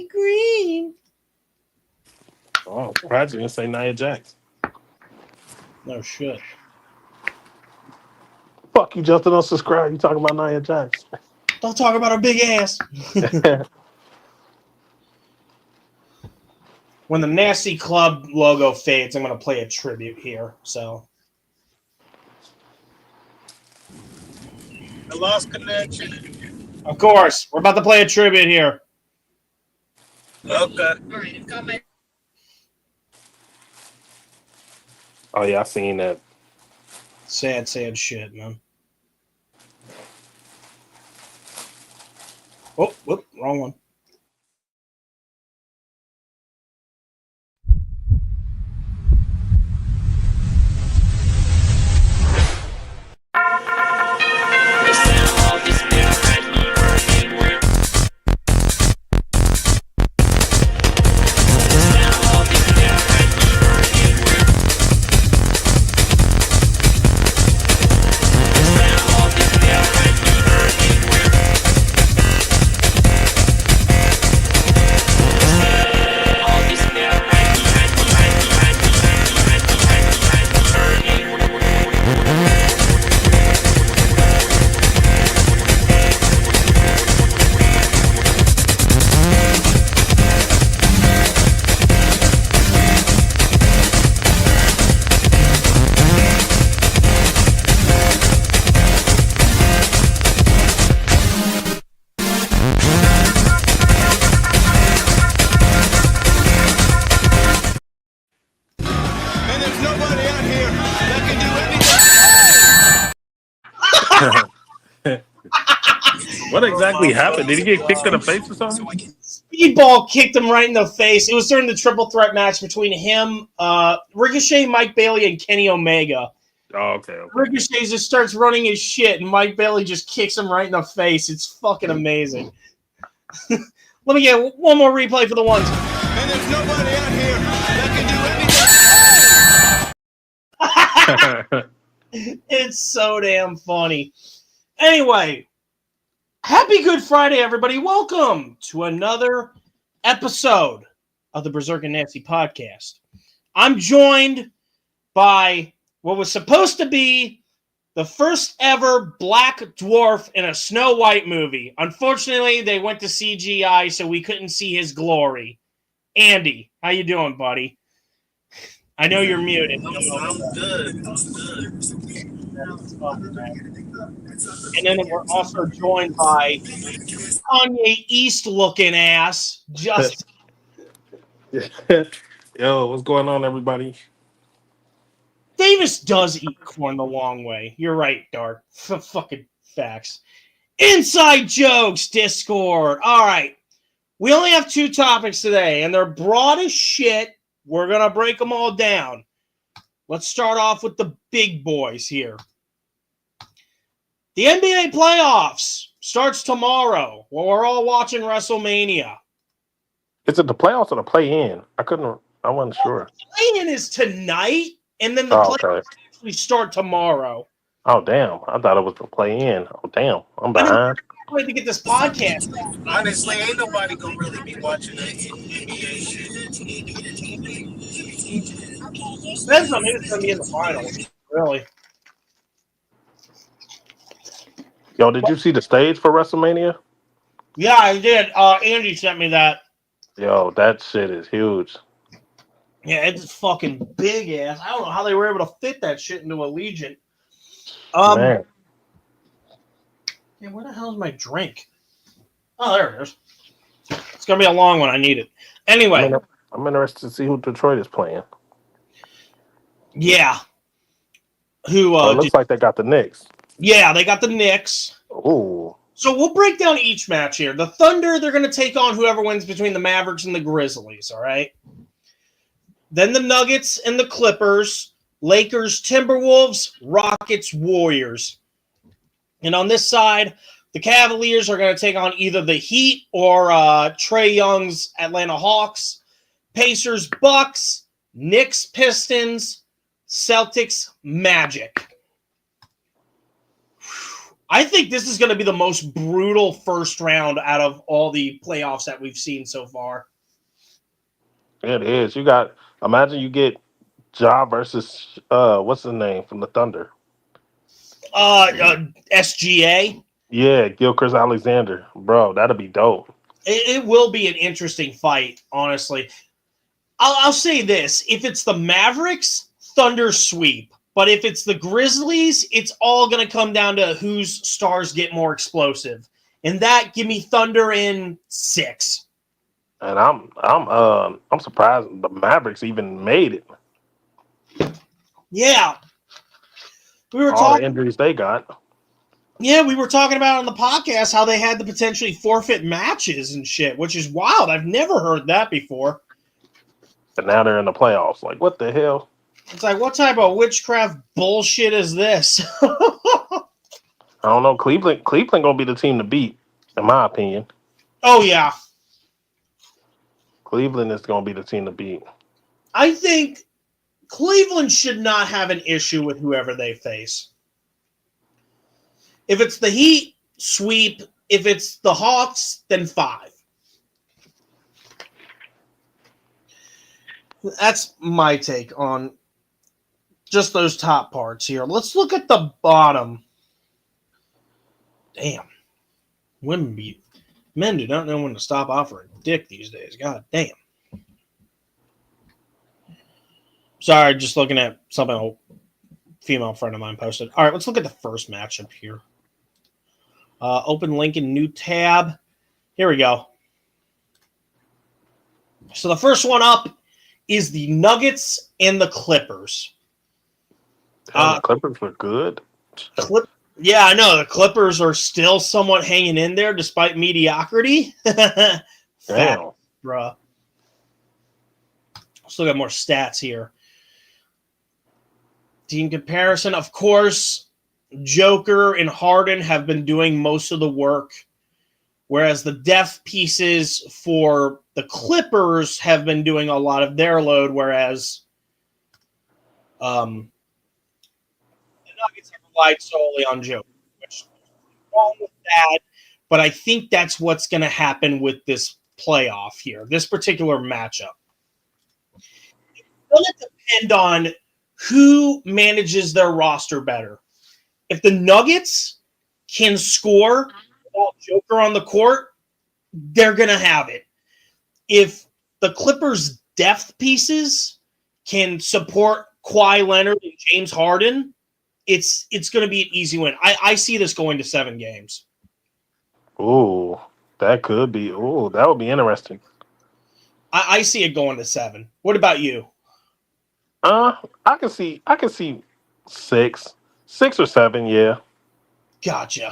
Kenny Green. Oh, surprised you didn't say Nia Jax. No shit. Fuck, you just don't subscribe. You talking about Nia Jax. Don't talk about her big ass. When the Nasty Club logo fades, I'm going to play a tribute here. So, I lost connection. of course, we're about to play a tribute here. Okay. Oh, yeah, I seen that. Sad shit, man. Oh, whoop, wrong one. What exactly happened? Did he get kicked in the face or something? Speedball kicked him right in the face. It was during the triple threat match between him, Ricochet, Mike Bailey, and Kenny Omega. Oh, okay. Ricochet just starts running his shit, and Mike Bailey just kicks him right in the face. It's fucking amazing. Let me get one more replay for the ones. And there's nobody out here that can do anything. It's so damn funny. Anyway, happy Good Friday, everybody. Welcome to another episode of the Berserk and Nasty Podcast. I'm joined by what was supposed to be the first ever black dwarf in a Snow White movie. Unfortunately, they went to CGI, so we couldn't see his glory. Andy, how you doing, buddy? I know you're muted. I'm good. And then we're also joined by Kanye East looking ass. Just Yo, what's going on, everybody? Davis does eat corn the long way. You're right, Dark. Fucking facts. Inside jokes, Discord. All right. We only have 2 topics today, and they're broad as shit. We're going to break them all down. Let's start off with the big boys here. The NBA playoffs starts tomorrow. Well, we're all watching WrestleMania. Is it the playoffs or the play-in? I wasn't sure. The play-in is tonight, and then the playoffs actually start tomorrow. Oh, damn. I thought it was the play-in. Oh, damn. I'm behind. I'm waiting to get this podcast. Honestly, ain't nobody gonna really be watching that NBA shit. Depends on who's going to be in the finals, really. Yo, did you see the stage for WrestleMania? Yeah, I did. Andy sent me that. Yo, that shit is huge. Yeah, it's fucking big ass. I don't know how they were able to fit that shit into Allegiant. Man. Yeah, where the hell is my drink? Oh, there it is. It's gonna be a long one. I need it. Anyway, I'm interested to see who Detroit is playing. Yeah. Who? It looks like they got the Knicks. Yeah, they got the Knicks. Ooh. So we'll break down each match here. The Thunder, they're going to take on whoever wins between the Mavericks and the Grizzlies, all right? Then the Nuggets and the Clippers, Lakers, Timberwolves, Rockets, Warriors. And on this side, the Cavaliers are going to take on either the Heat or Trae Young's Atlanta Hawks, Pacers, Bucks, Knicks, Pistons, Celtics, Magic. I think this is going to be the most brutal first round out of all the playoffs that we've seen so far. It is. Imagine you get Ja versus what's his name from the Thunder? SGA. Yeah, Gilchrist Alexander, bro. That'd be dope. It will be an interesting fight, honestly. I'll say this: if it's the Mavericks, Thunder sweep. But if it's the Grizzlies, it's all going to come down to whose stars get more explosive. And that, give me Thunder in 6. And I'm surprised the Mavericks even made it. Yeah. We were All talking the injuries they got. Yeah, we were talking about on the podcast how they had to potentially forfeit matches and shit, which is wild. I've never heard that before. And now they're in the playoffs. Like, what the hell? It's like, what type of witchcraft bullshit is this? I don't know. Cleveland gonna be the team to beat, in my opinion. Oh, yeah. Cleveland is gonna be the team to beat. I think Cleveland should not have an issue with whoever they face. If it's the Heat, sweep. If it's the Hawks, then 5. That's my take on just those top parts here. Let's look at the bottom. Damn. Men do not know when to stop offering dick these days. God damn. Sorry, just looking at something a female friend of mine posted. All right, let's look at the first matchup here. Open link in new tab. Here we go. So the first one up is the Nuggets and the Clippers. The Clippers look good. Yeah, I know. The Clippers are still somewhat hanging in there despite mediocrity. Damn. Bruh. Let's look at more stats here. Team comparison, of course, Joker and Harden have been doing most of the work, whereas the depth pieces for the Clippers have been doing a lot of their load, whereas the Nuggets have relied solely on Joker, which is wrong with that, but I think that's what's going to happen with this playoff here, this particular matchup. It's going to depend on who manages their roster better. If the Nuggets can score without Joker on the court, they're going to have it. If the Clippers' depth pieces can support Kawhi Leonard and James Harden, it's going to be an easy win. I see this going to 7 games. Ooh, that could be. Ooh, that would be interesting. I see it going to 7. What about you? I can see 6 or 7. Yeah. Gotcha.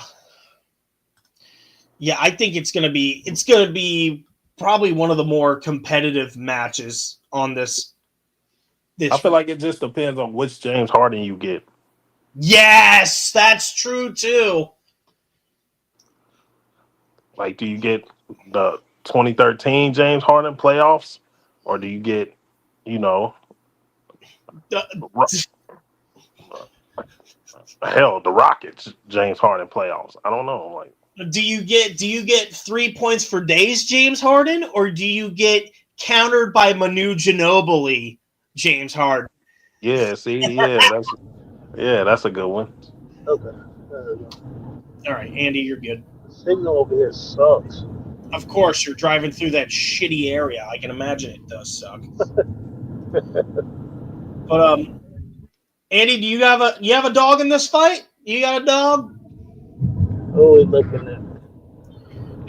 Yeah, I think it's going to be probably one of the more competitive matches on this. I feel like it just depends on which James Harden you get. Yes, that's true too. Like, do you get the 2013 James Harden playoffs, or do you get, the Rockets James Harden playoffs? I don't know. Like, do you get 3 points for days James Harden, or do you get countered by Manu Ginobili James Harden? Yeah, that's a good one. Okay. All right, Andy, you're good. The signal over here sucks. Of course, you're driving through that shitty area. I can imagine it does suck. But Andy, do you have a dog in this fight? You got a dog? Who are we looking at?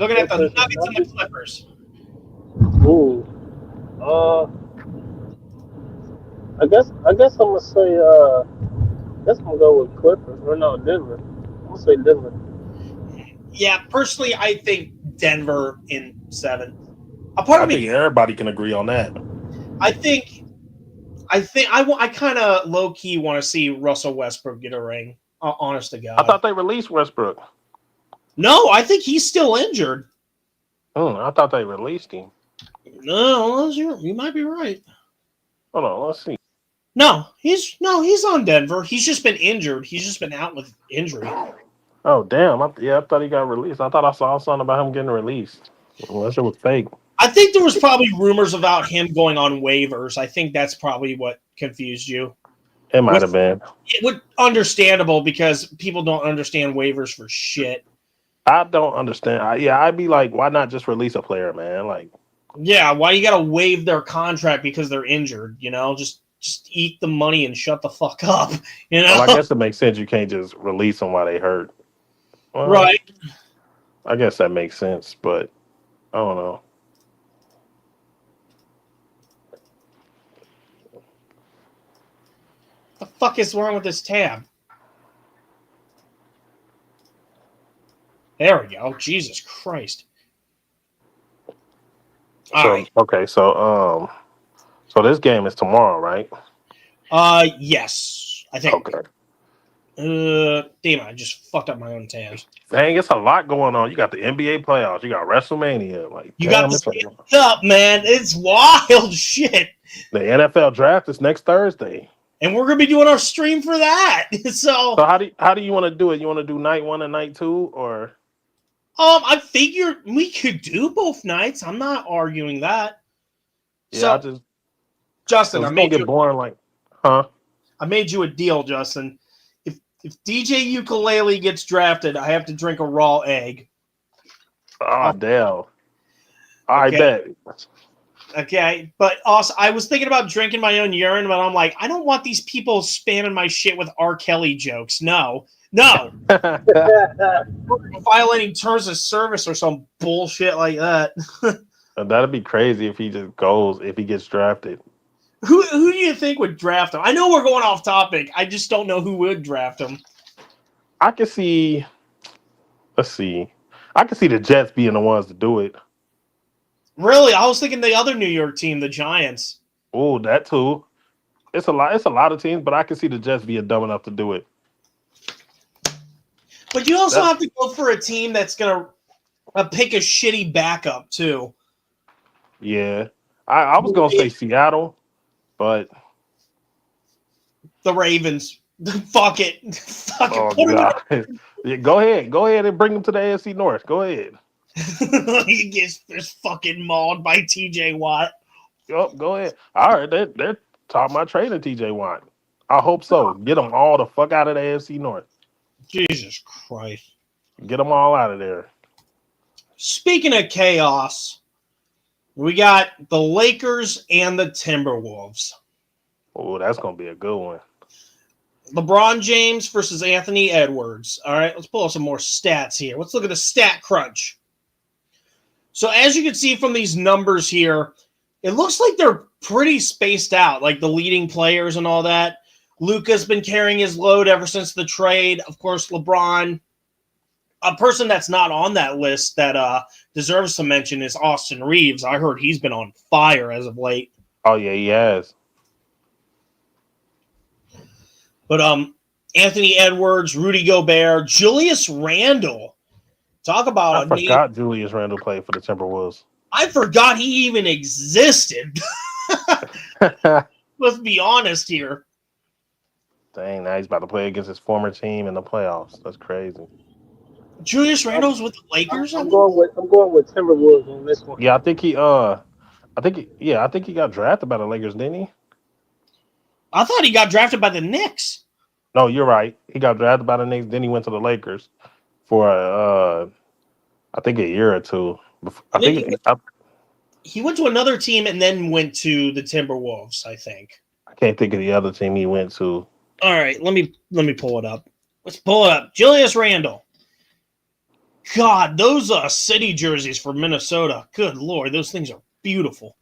Looking at the Nuggets and the Clippers. Ooh. I guess I'm gonna say I'm gonna go with Clippers. Or no, Denver. I'm gonna say Denver. Yeah, personally, I think Denver in 7. I think everybody can agree on that. I kind of low key want to see Russell Westbrook get a ring. Honest to God. I thought they released Westbrook. No, I think he's still injured. I thought they released him. No, you might be right. Hold on, let's see. No, he's on Denver. He's just been injured. He's just been out with injury. Oh damn! I thought he got released. I thought I saw something about him getting released. Unless it was fake. I think there was probably rumors about him going on waivers. I think that's probably what confused you. It might have been. It would understandable because people don't understand waivers for shit. I don't understand. I'd be like, why not just release a player, man? Like, yeah, why you gotta waive their contract because they're injured? You know, just eat the money and shut the fuck up. You know, well, I guess it makes sense. You can't just release them while they hurt. Well, right? I guess that makes sense, but I don't know. The fuck is wrong with this tab? There we go. Jesus Christ. All right. Okay, so this game is tomorrow, right? Yes, I think. Okay. Damn, I just fucked up my own tabs. Dang, it's a lot going on. You got the NBA playoffs. You got WrestleMania. Like, you got this up, man. It's wild shit. The NFL draft is next Thursday, and we're gonna be doing our stream for that. So how do you want to do it? You want to do night 1 and night 2, or? I figured we could do both nights. I'm not arguing that. Yeah, so, Justin, I made you boring. Like, huh? I made you a deal, Justin. If DJ Ukulele gets drafted, I have to drink a raw egg. Oh, damn. I bet. Okay, but also I was thinking about drinking my own urine, but I'm like, I don't want these people spamming my shit with R. Kelly jokes. No. Violating terms of service or some bullshit like that. That'd be crazy if he gets drafted. Who do you think would draft him? I know we're going off topic. I just don't know who would draft him. I can see. Let's see. I can see the Jets being the ones to do it. Really, I was thinking the other New York team, the Giants. Oh, that too. It's a lot of teams, but I can see the Jets being dumb enough to do it. But you also have to go for a team that's gonna pick a shitty backup too. Yeah, I was gonna say Seattle. But the Ravens, fuck it. Oh, God. Yeah, go ahead and bring them to the AFC North. Go ahead. He gets just fucking mauled by TJ Watt. Yep, go ahead. All right, they're talking about trading TJ Watt. I hope so. Get them all the fuck out of the AFC North. Jesus Christ. Get them all out of there. Speaking of chaos, we got the Lakers and the Timberwolves. Oh, that's going to be a good one. LeBron James versus Anthony Edwards. All right, let's pull up some more stats here. Let's look at the stat crunch. So as you can see from these numbers here, it looks like they're pretty spaced out, like the leading players and all that. Luka's been carrying his load ever since the trade. Of course, LeBron. A person that's not on that list that deserves some mention is Austin Reeves. I heard he's been on fire as of late. Oh, yeah, he has. But Anthony Edwards, Rudy Gobert, Julius Randle. Talk about I forgot Julius Randle played for the Timberwolves. I forgot he even existed. Let's be honest here. Dang, now he's about to play against his former team in the playoffs. That's crazy. Julius Randle's with the Lakers. I'm going with Timberwolves on this one. Yeah, I think he got drafted by the Lakers, didn't he? I thought he got drafted by the Knicks. No, you're right. He got drafted by the Knicks. Then he went to the Lakers for I think a year or two. He went to another team and then went to the Timberwolves, I think. I can't think of the other team he went to. All right, let me pull it up. Let's pull it up. Julius Randle. God, those city jerseys for Minnesota. Good Lord, those things are beautiful.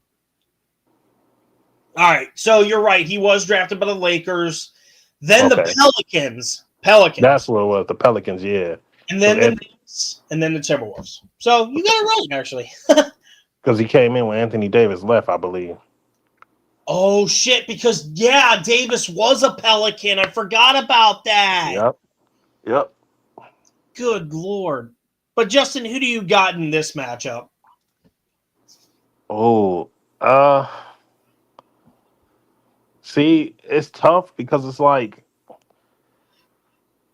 All right, so you're right. He was drafted by the Lakers. Then the Pelicans. That's what it was, the Pelicans, yeah. And then the Knicks, and then the Timberwolves. So you got it right, actually. Because he came in when Anthony Davis left, I believe. Oh, shit, because, yeah, Davis was a Pelican. I forgot about that. Yep. Good Lord. But, Justin, who do you got in this matchup? Oh, see, it's tough because it's like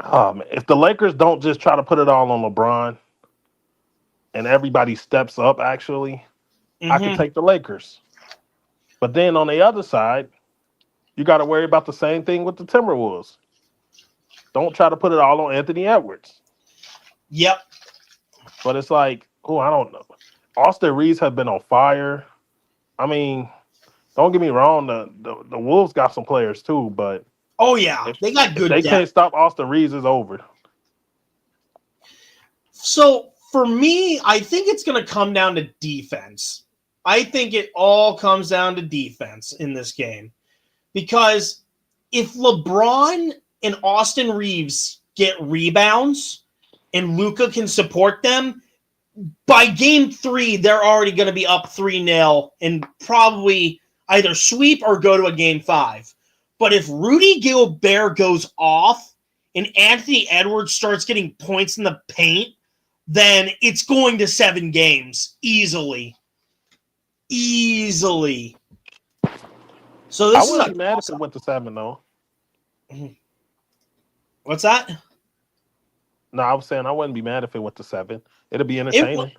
If the Lakers don't just try to put it all on LeBron and everybody steps up, actually, I could take the Lakers. But then on the other side, you got to worry about the same thing with the Timberwolves. Don't try to put it all on Anthony Edwards. Yep. But it's like, I don't know. Austin Reeves have been on fire. I mean, don't get me wrong, the Wolves got some players too, but they got good. They depth. can't stop Austin Reeves. It's over. So for me, I think it's going to come down to defense. I think it all comes down to defense in this game, because if LeBron and Austin Reeves get rebounds and Luka can support them, by game 3, they're already going to be up 3-0 and probably either sweep or go to a game 5. But if Rudy Gobert goes off and Anthony Edwards starts getting points in the paint, then it's going to 7 games easily. Easily. So this I is wouldn't be mad if it went to 7, though. What's that? No, I was saying I wouldn't be mad if it went to 7. It'd be entertaining.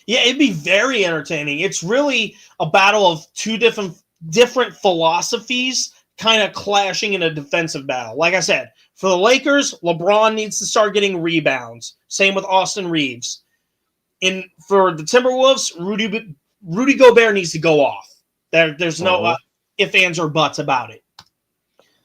It'd be very entertaining. It's really a battle of two different philosophies kind of clashing in a defensive battle. Like I said, for the Lakers, LeBron needs to start getting rebounds. Same with Austin Reeves. And for the Timberwolves, Rudy Gobert needs to go off. There's no ifs, ands, or buts about it.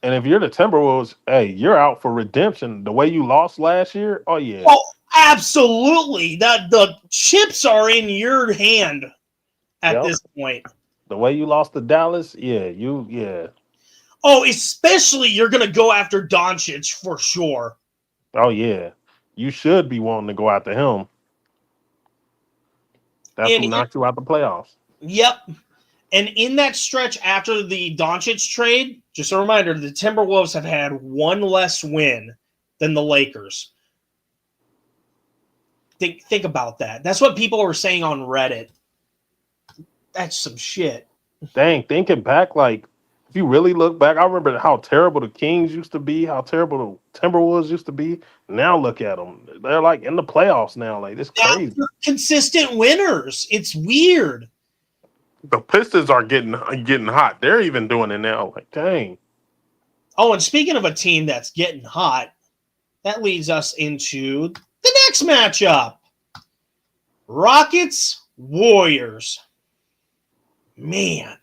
And if you're the Timberwolves, hey, you're out for redemption. The way you lost last year, oh yeah. Oh, absolutely. The chips are in your hand at this point. The way you lost to Dallas, yeah. Oh, especially you're going to go after Doncic for sure. Oh, yeah. You should be wanting to go after him. That's who knocked you out the playoffs. Yep. And in that stretch after the Doncic trade, just a reminder, the Timberwolves have had one less win than the Lakers. Think about that. That's what people were saying on Reddit. That's some shit. Dang, thinking back, like, if you really look back, I remember how terrible the Kings used to be, how terrible the Timberwolves used to be. Now look at them. They're, like, in the playoffs now. Like, it's crazy. They're consistent winners. It's weird. The Pistons are getting hot. They're even doing it now. Like, dang. Oh, and speaking of a team that's getting hot, that leads us into the next matchup. Rockets, Warriors. Man,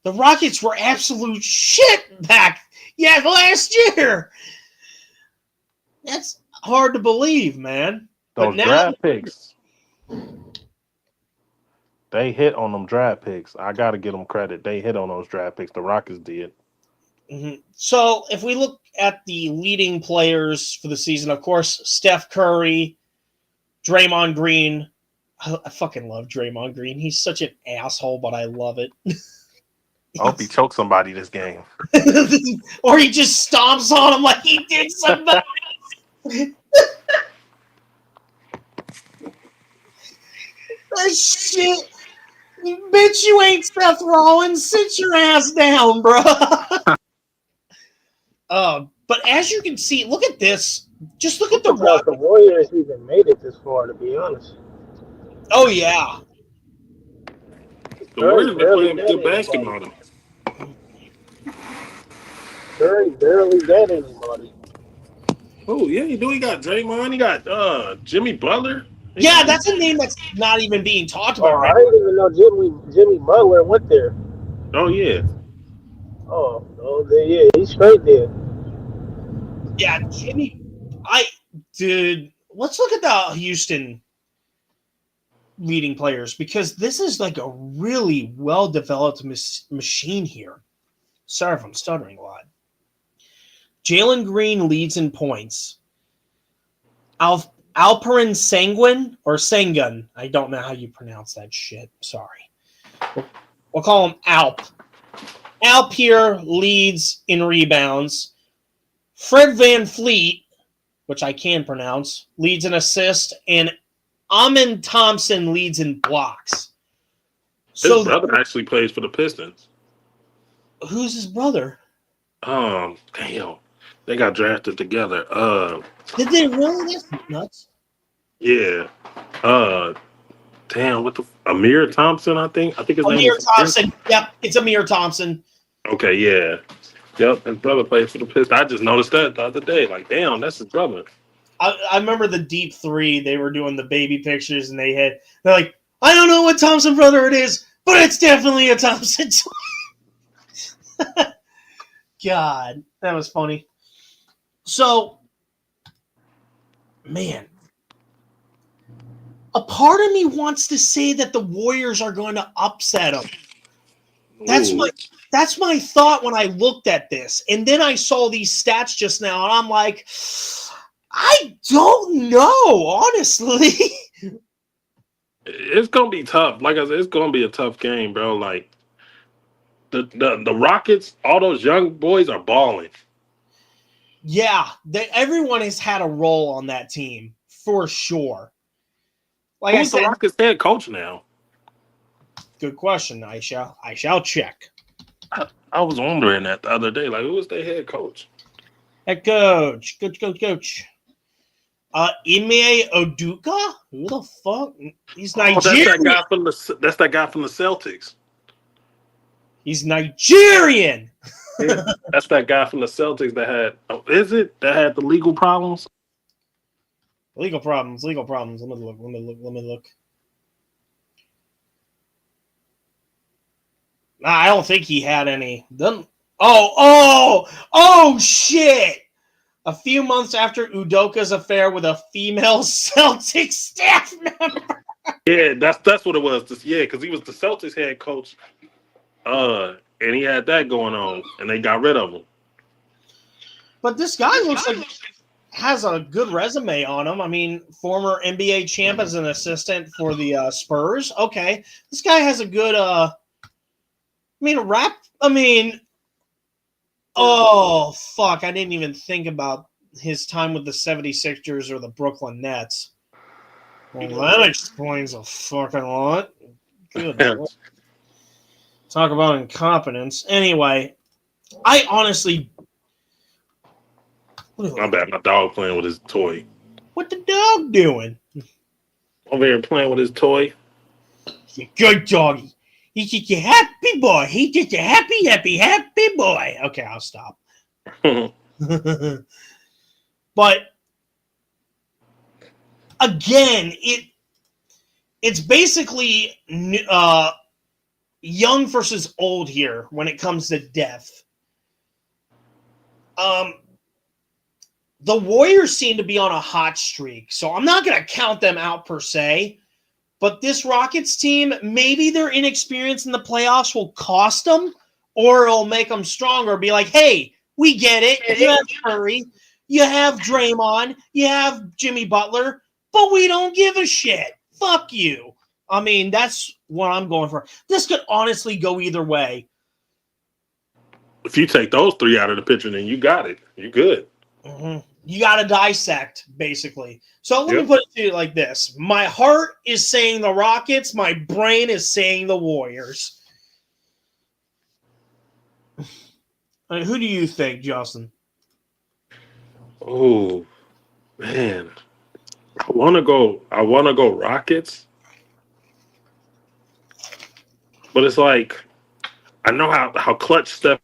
the Rockets were absolute shit back last year. That's hard to believe, man. Those draft picks. They hit on them draft picks. I got to give them credit. They hit on those draft picks. The Rockets did. Mm-hmm. So if we look at the leading players for the season, of course, Steph Curry, Draymond Green. I fucking love Draymond Green. He's such an asshole, but I love it. I hope he choked somebody this game. Or he just stomps on him like he did somebody. That shit. Bitch, you ain't Seth Rollins. Sit your ass down, bro. But as you can see, look at this. Just look at the Rockets. The Warriors even made it this far, to be honest. Oh, yeah. The Warriors are playing good basketball, though. Curry barely got anybody. Oh, yeah, you do. He got Draymond. He got Jimmy Butler. Yeah, that's a name that's not even being talked about right now. I didn't even know Jimmy Butler went there. Oh, yeah. Yeah, he's straight there. Yeah, Jimmy. Let's look at the Houston leading players, because this is like a really well-developed machine here. Sorry if I'm stuttering a lot. Jalen Green leads in points. Alperen Sengun. I don't know how you pronounce that shit. Sorry. We'll call him Alp. Alp here leads in rebounds. Fred VanVleet, which I can pronounce, leads in assists, and Amen Thompson leads in blocks. His brother actually plays for the Pistons. Who's his brother? Damn. They got drafted together. Did they really? That's nuts. Yeah. Damn, what the Amir Thompson, I think his name Amir is Thompson. Yep, it's Amir Thompson. Okay, yeah. Yep, his brother plays for the Pistons. I just noticed that the other day. Like, damn, that's his brother. I remember the Deep Three. They were doing the baby pictures, and they're like, I don't know what Thompson brother it is, but it's definitely a Thompson. God, that was funny. So, man, a part of me wants to say that the Warriors are going to upset them. That's my thought when I looked at this. And then I saw these stats just now, and I'm like, I don't know, honestly. It's gonna be tough. Like I said, it's gonna be a tough game, bro. Like the Rockets, all those young boys are balling. Yeah, everyone has had a role on that team for sure. Like Who's the Rockets head coach now? Good question. I shall check. I was wondering that the other day. Like, who was their head coach? Head coach. Coach. Ime Udoka? Who the fuck? He's Nigerian. That's that guy from the Celtics. He's Nigerian. Yeah, that's that guy from the Celtics that had the legal problems? Legal problems. Let me look. Nah, I don't think he had any. Oh, shit! A few months after Udoka's affair with a female Celtics staff member. Yeah, that's what it was. Yeah, because he was the Celtics head coach. And he had that going on, and they got rid of him. But this guy looks like has a good resume on him. I mean, former NBA champ as an assistant for the Spurs. Okay, this guy has a good. Oh fuck! I didn't even think about his time with the 76ers or the Brooklyn Nets. Well, that explains a fucking lot. Good Lord. Talk about incompetence. Anyway, I honestly... My bad. My dog playing with his toy. What the dog doing? Over here playing with his toy. He's a good doggy. He's just a happy boy. He's just a happy boy. Okay, I'll stop. But, again, it's basically... young versus old here when it comes to depth. The Warriors seem to be on a hot streak, so I'm not going to count them out per se. But this Rockets team, maybe their inexperience in the playoffs will cost them, or it'll make them stronger. Be like, hey, we get it. You have Curry, you have Draymond, you have Jimmy Butler, but we don't give a shit. Fuck you. I mean, that's what I'm going for. This could honestly go either way. If you take those three out of the picture, then you got it. You're good. Mm-hmm. You got to dissect, basically. So let me put it to you like this. My heart is saying the Rockets. My brain is saying the Warriors. I mean, who do you think, Justin? Oh, man. I want to go Rockets. But it's like, I know how clutch Steph.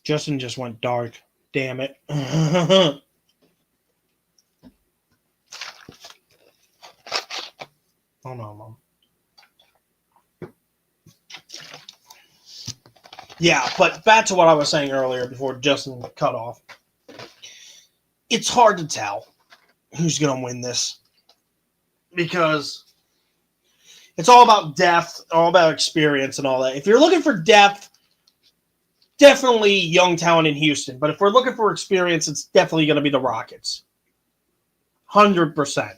Justin just went dark. Damn it. Oh, no, Mom. Yeah, but back to what I was saying earlier before Justin cut off. It's hard to tell who's going to win this because it's all about depth, all about experience and all that. If you're looking for depth, definitely young talent in Houston. But if we're looking for experience, it's definitely going to be the Rockets. 100%.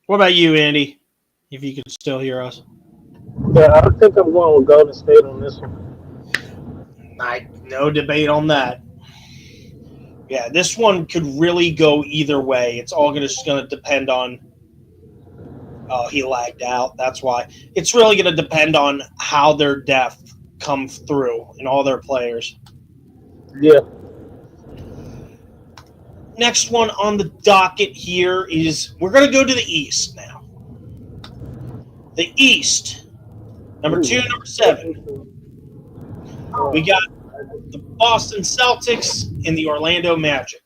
What about you, Andy? If you could still hear us. Yeah, I think I'm going with Golden State on this one. No debate on that. Yeah, this one could really go either way. It's all just going to depend on. Oh, he lagged out. That's why. It's really going to depend on how their depth comes through and all their players. Yeah. Next one on the docket here is we're going to go to the East now. The East. Number 2, number 7. We got the Boston Celtics and the Orlando Magic.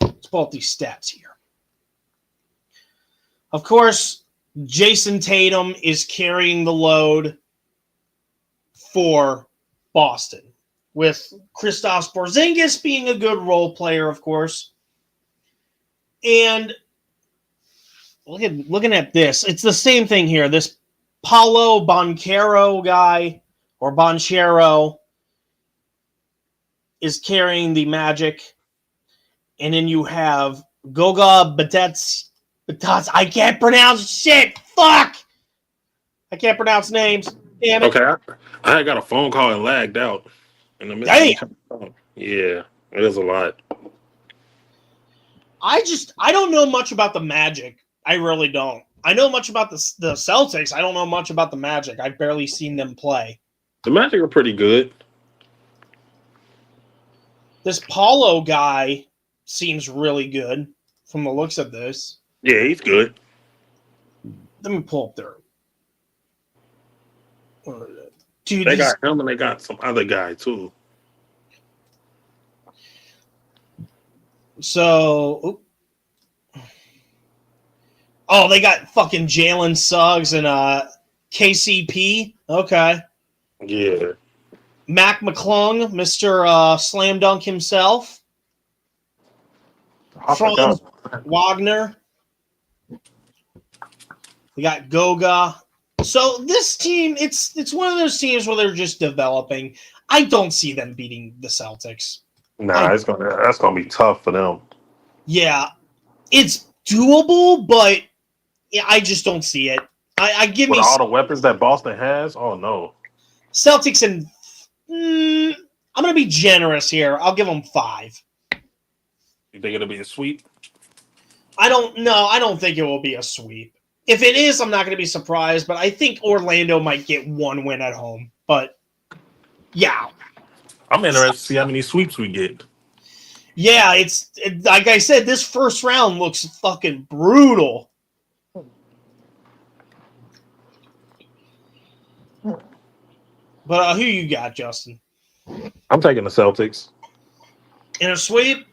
Let's pull up these stats here. Of course, Jason Tatum is carrying the load for Boston, with Kristaps Porzingis being a good role player, of course. And looking at this, it's the same thing here. This Paolo Banchero guy, or Banchero, is carrying the Magic. And then you have Goga Batats. I can't pronounce shit. Fuck! I can't pronounce names. Damn it. Okay, I got a phone call and lagged out in the middle. Damn. Yeah, it is a lot. I don't know much about the Magic. I really don't. I know much about the Celtics. I don't know much about the Magic. I've barely seen them play. The Magic are pretty good. This Paulo guy seems really good from the looks of this. Yeah, he's good. Let me pull up there. Dude, They got him and they got some other guy too. So, they got fucking Jalen Suggs and KCP. Okay. Yeah. Mac McClung, Mr. Slam Dunk himself. Franz Wagner. We got Goga. So this team, it's one of those teams where they're just developing. I don't see them beating the Celtics. Nah, that's gonna be tough for them. Yeah, it's doable, but I just don't see it. I give With me all the weapons that Boston has. Oh no, Celtics and I'm gonna be generous here. I'll give them 5. you think it'll be a sweep? I don't know. I don't think it will be a sweep. If it is, I'm not going to be surprised, but I think Orlando might get 1 win at home. But, yeah. I'm interested to see how many sweeps we get. Yeah, it's like I said, this first round looks fucking brutal. But who you got, Justin? I'm taking the Celtics. In a sweep?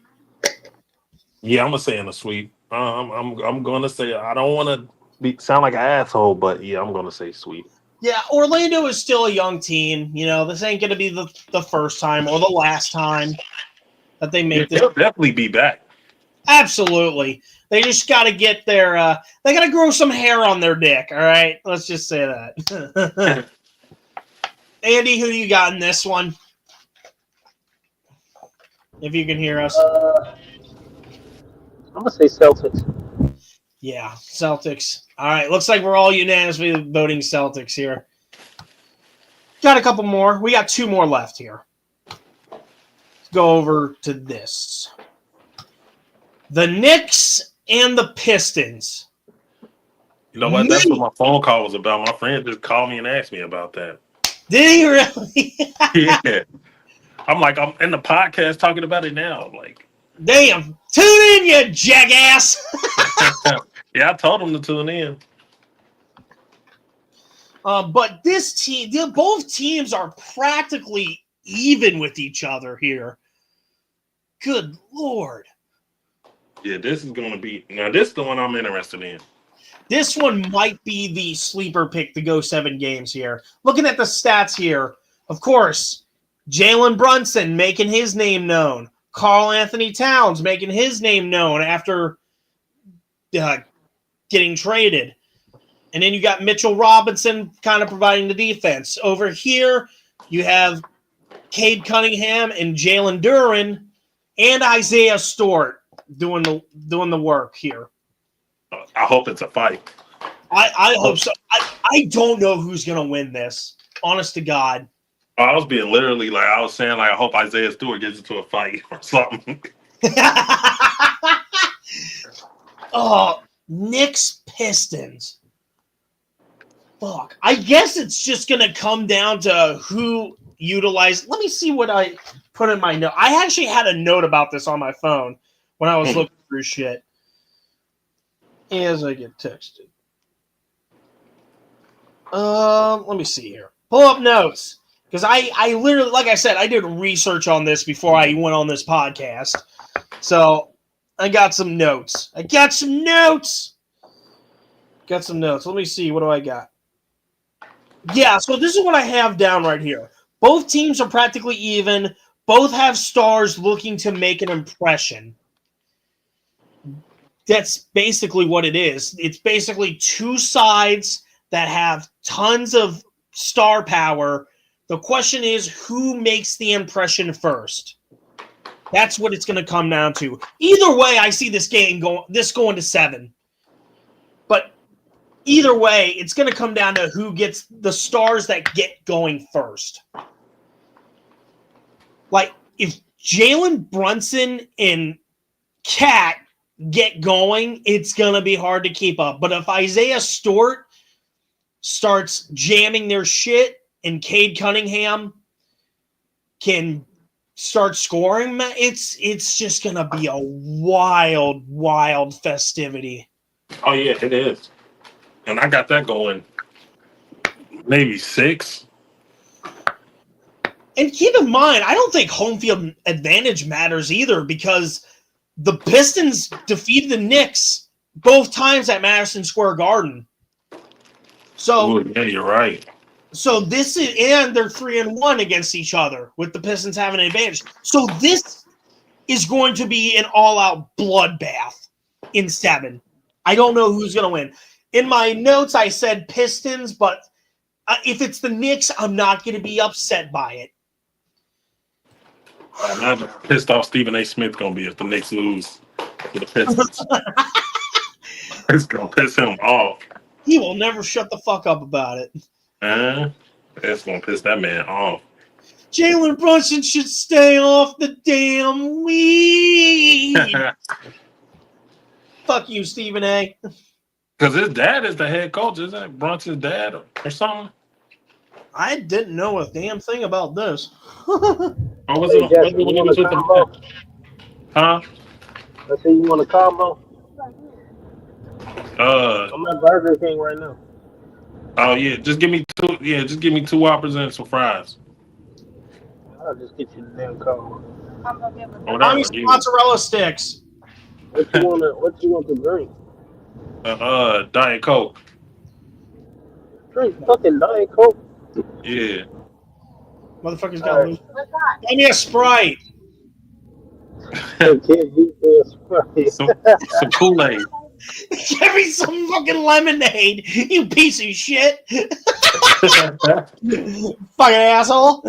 Yeah, I'm gonna say in a sweep. I'm gonna say I don't want to sound like an asshole, but yeah, I'm gonna say sweep. Yeah, Orlando is still a young team. You know, this ain't gonna be the first time or the last time that they make this. They'll definitely be back. Absolutely. They just got to get their they got to grow some hair on their dick, all right? Let's just say that. Andy, who do you got in this one? If you can hear us. I'm going to say Celtics. Yeah, Celtics. All right, looks like we're all unanimously voting Celtics here. Got a couple more. We got 2 more left here. Let's go over to this. The Knicks and the Pistons. You know what? That's what my phone call was about. My friend just called me and asked me about that. Did he really? Yeah. I'm in the podcast talking about it now. I'm like, damn. Tune in, you jackass. yeah, I told him to tune in. But this team, both teams are practically even with each other here. Good Lord. Yeah, this is going to be – now, this is the one I'm interested in. This one might be the sleeper pick to go 7 games here. Looking at the stats here, of course, Jalen Brunson making his name known. Karl Anthony Towns making his name known after getting traded. And then you got Mitchell Robinson kind of providing the defense. Over here, you have Cade Cunningham and Jalen Duren and Isaiah Stewart doing the work here. I hope it's a fight. I hope so. I don't know who's going to win this. Honest to God. I was being literally I was saying I hope Isaiah Stewart gets into a fight or something. Oh, Knicks Pistons. Fuck. I guess it's just going to come down to who utilized. Let me see what I put in my note. I actually had a note about this on my phone when I was looking through shit. As I get texted. Let me see here. Pull up notes. Because I literally, like I said, I did research on this before I went on this podcast. So I got some notes. Got some notes. Let me see. What do I got? Yeah, so this is what I have down right here. Both teams are practically even. Both have stars looking to make an impression. That's basically what it is. It's basically two sides that have tons of star power. The question is, who makes the impression first? That's what it's going to come down to. Either way, I see this game going to 7. But either way, it's going to come down to who gets the stars that get going first. Like, if Jalen Brunson and Cat get going, it's going to be hard to keep up. But if Isaiah Stewart starts jamming their shit and Cade Cunningham can start scoring, it's just going to be a wild, wild festivity. Oh, yeah, it is. And I got that going maybe 6. And keep in mind, I don't think home field advantage matters either, because the Pistons defeated the Knicks both times at Madison Square Garden. So Ooh, yeah, you're right. So this is, and they're 3-1 against each other, with the Pistons having an advantage. So this is going to be an all-out bloodbath in 7. I don't know who's going to win. In my notes, I said Pistons, but if it's the Knicks, I'm not going to be upset by it. I'm pissed off Stephen A. Smith's going to be if the Knicks lose to the Pistons. It's going to piss him off. He will never shut the fuck up about it. That's going to piss that man off. Jalen Brunson should stay off the damn weed. Fuck you, Stephen A. Because his dad is the head coach. Isn't that Brunson's dad or something? I didn't know a damn thing about this. Or was it when he was with the... Huh? I say you want a combo? I'm at Burger King right now. Oh yeah, just give me 2. Yeah, just give me 2 Whoppers and some fries. I'll just get you the damn combo. How many mozzarella sticks? What you want to drink? Diet Coke. Drink fucking Diet Coke. Yeah. Motherfuckers got me. Give me a Sprite. Some Kool-Aid. Give me some fucking lemonade, you piece of shit. Fucking asshole.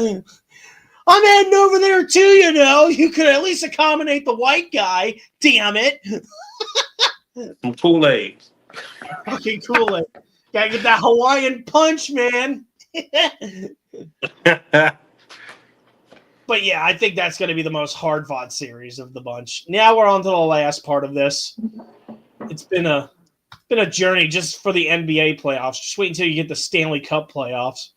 I'm heading over there too, you know. You could at least accommodate the white guy. Damn it. Some Kool-Aid. Fucking Kool-Aid. Gotta get that Hawaiian punch, man. But yeah, I think that's going to be the most hard-fought series of the bunch. Now we're on to the last part of this. It's been a journey just for the NBA playoffs. Just wait until you get the Stanley Cup playoffs.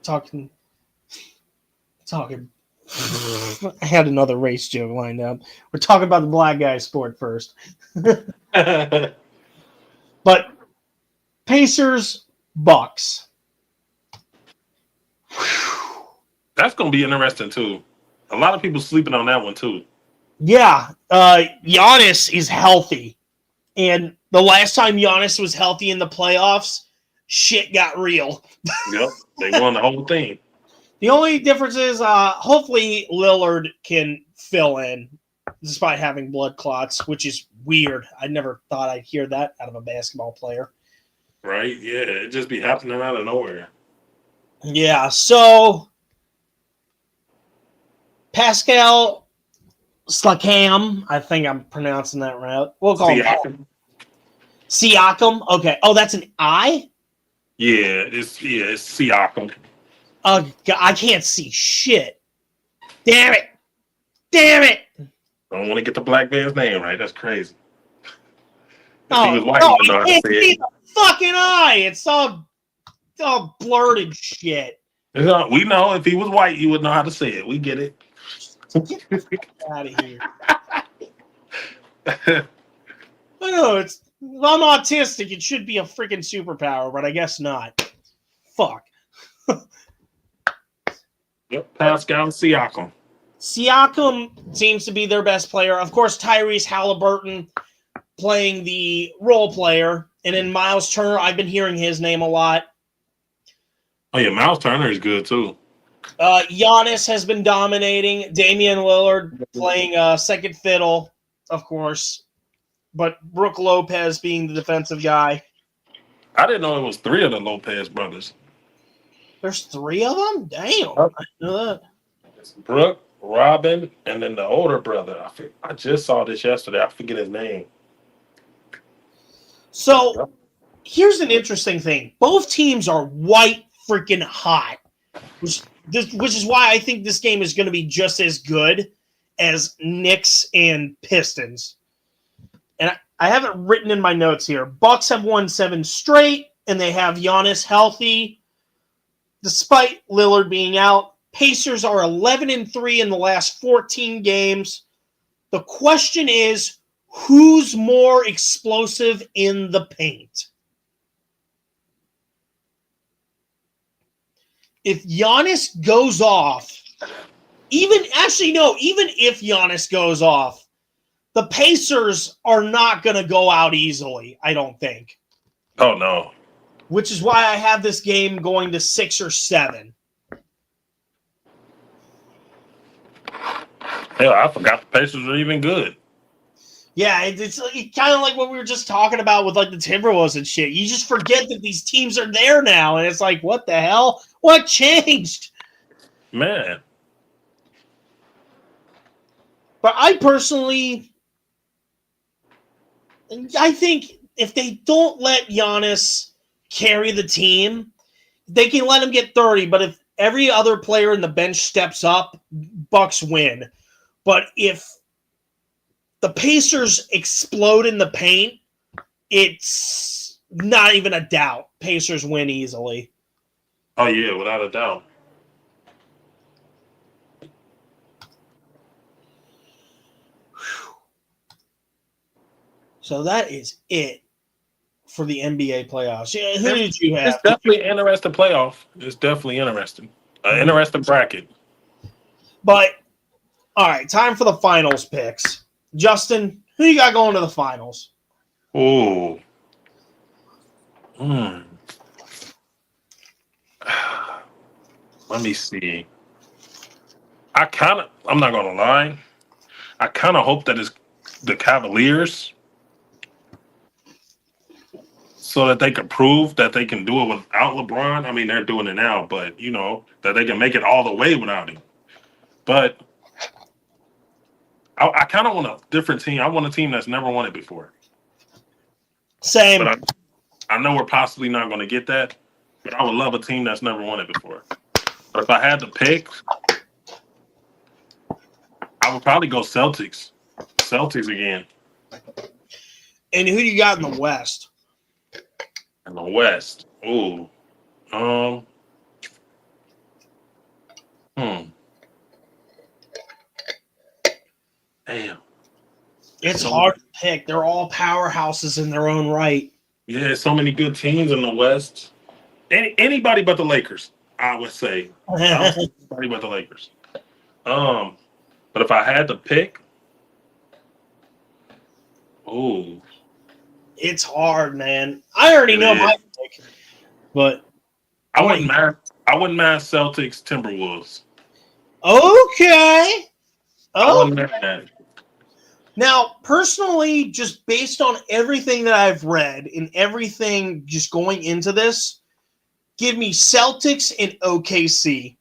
Talking. I had another race joke lined up. We're talking about the black guy sport first. But Pacers, Bucks. That's going to be interesting, too. A lot of people sleeping on that one, too. Yeah. Giannis is healthy. And the last time Giannis was healthy in the playoffs, shit got real. Yep. They won the whole thing. The only difference is hopefully Lillard can fill in despite having blood clots, which is weird. I never thought I'd hear that out of a basketball player. Right? Yeah. It just be happening out of nowhere. Yeah. So Pascal Siakam, I think I'm pronouncing that right. We'll call him Siakam. Okay. Oh, that's an I? Yeah, it's Siakam. I can't see shit. Damn it. Damn it! I don't want to get the black man's name right. That's crazy. If Oh, he was white, no, he would know how to can't say see it. the fucking eye. It's all blurred and shit. We know if he was white, he would know how to say it. We get it. Get the fuck out of here. I know I'm autistic. It should be a freaking superpower, but I guess not. Fuck. Yep, Pascal Siakam. Siakam seems to be their best player. Of course, Tyrese Halliburton playing the role player. And then Miles Turner, I've been hearing his name a lot. Oh, yeah, Miles Turner is good, too. Giannis has been dominating. Damian Lillard playing second fiddle, of course. But Brook Lopez being the defensive guy. I didn't know it was 3 of the Lopez brothers. There's 3 of them? Damn. I didn't know that. It's Brook, Robin, and then the older brother. I just saw this yesterday. I forget his name. So, here's an interesting thing. Both teams are white freaking hot, which is why I think this game is going to be just as good as Knicks and Pistons. And I have it written in my notes here. Bucks have won 7 straight, and they have Giannis healthy, despite Lillard being out. Pacers are 11-3 in the last 14 games. The question is, who's more explosive in the paint? If Giannis goes off, even if Giannis goes off, the Pacers are not going to go out easily, I don't think. Oh, no. Which is why I have this game going to 6 or 7. Hell, I forgot the Pacers were even good. Yeah, it's kind of like what we were just talking about with like the Timberwolves and shit. You just forget that these teams are there now, and it's like, what the hell? What changed? Man. But I think if they don't let Giannis carry the team, they can let him get 30. But if every other player in the bench steps up, Bucks win. But if the Pacers explode in the paint, it's not even a doubt. Pacers win easily. Oh, yeah, without a doubt. So that is it for the NBA playoffs. Yeah, who did you have? It's definitely an interesting playoff. It's definitely interesting. An interesting bracket. But, all right, time for the finals picks. Justin, who you got going to the finals? Ooh. Let me see. I'm not going to lie. I kind of hope that it's the Cavaliers so that they can prove that they can do it without LeBron. I mean, they're doing it now, but, that they can make it all the way without him. But I kind of want a different team. I want a team that's never won it before. Same. But I know we're possibly not going to get that, but I would love a team that's never won it before. But if I had to pick, I would probably go Celtics. Celtics again. And who do you got in the West? In the West. Ooh. Damn. It's hard to pick. They're all powerhouses in their own right. Yeah, so many good teams in the West. Anybody but the Lakers, I would say. Anybody but the Lakers. But if I had to pick, it's hard, man. I already know my pick, but I wouldn't mind Celtics Timberwolves. Okay. I wouldn't mind that. Now, personally, just based on everything that I've read and everything just going into this, give me Celtics and OKC.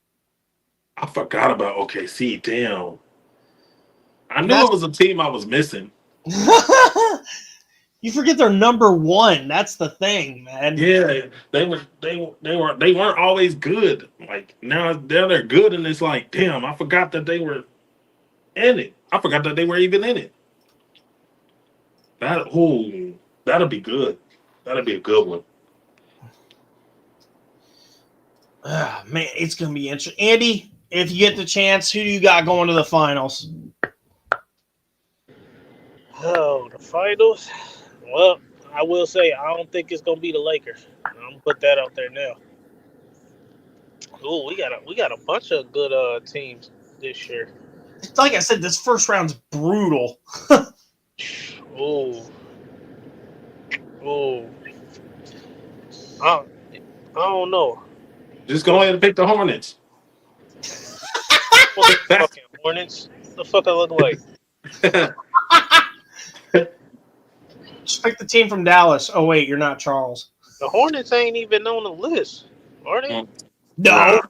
I forgot about OKC. Damn. I knew it was a team I was missing. You forget they're number 1. That's the thing, man. Yeah, they weren't always good. Like now they're good, and it's like, damn, I forgot that they were in it. I forgot that they were even in it. That'll be good. That'll be a good one. Man, it's gonna be interesting. Andy, if you get the chance, who do you got going to the finals? Oh, the finals. Well, I will say I don't think it's gonna be the Lakers. I'm gonna put that out there now. Ooh, we got a bunch of good teams this year. Like I said, this first round's brutal. Ooh. I don't know. Just go ahead and pick the Hornets. Fucking Hornets. What the fuck I look like? Just pick the team from Dallas. Oh wait, you're not Charles. The Hornets ain't even on the list, are they? No.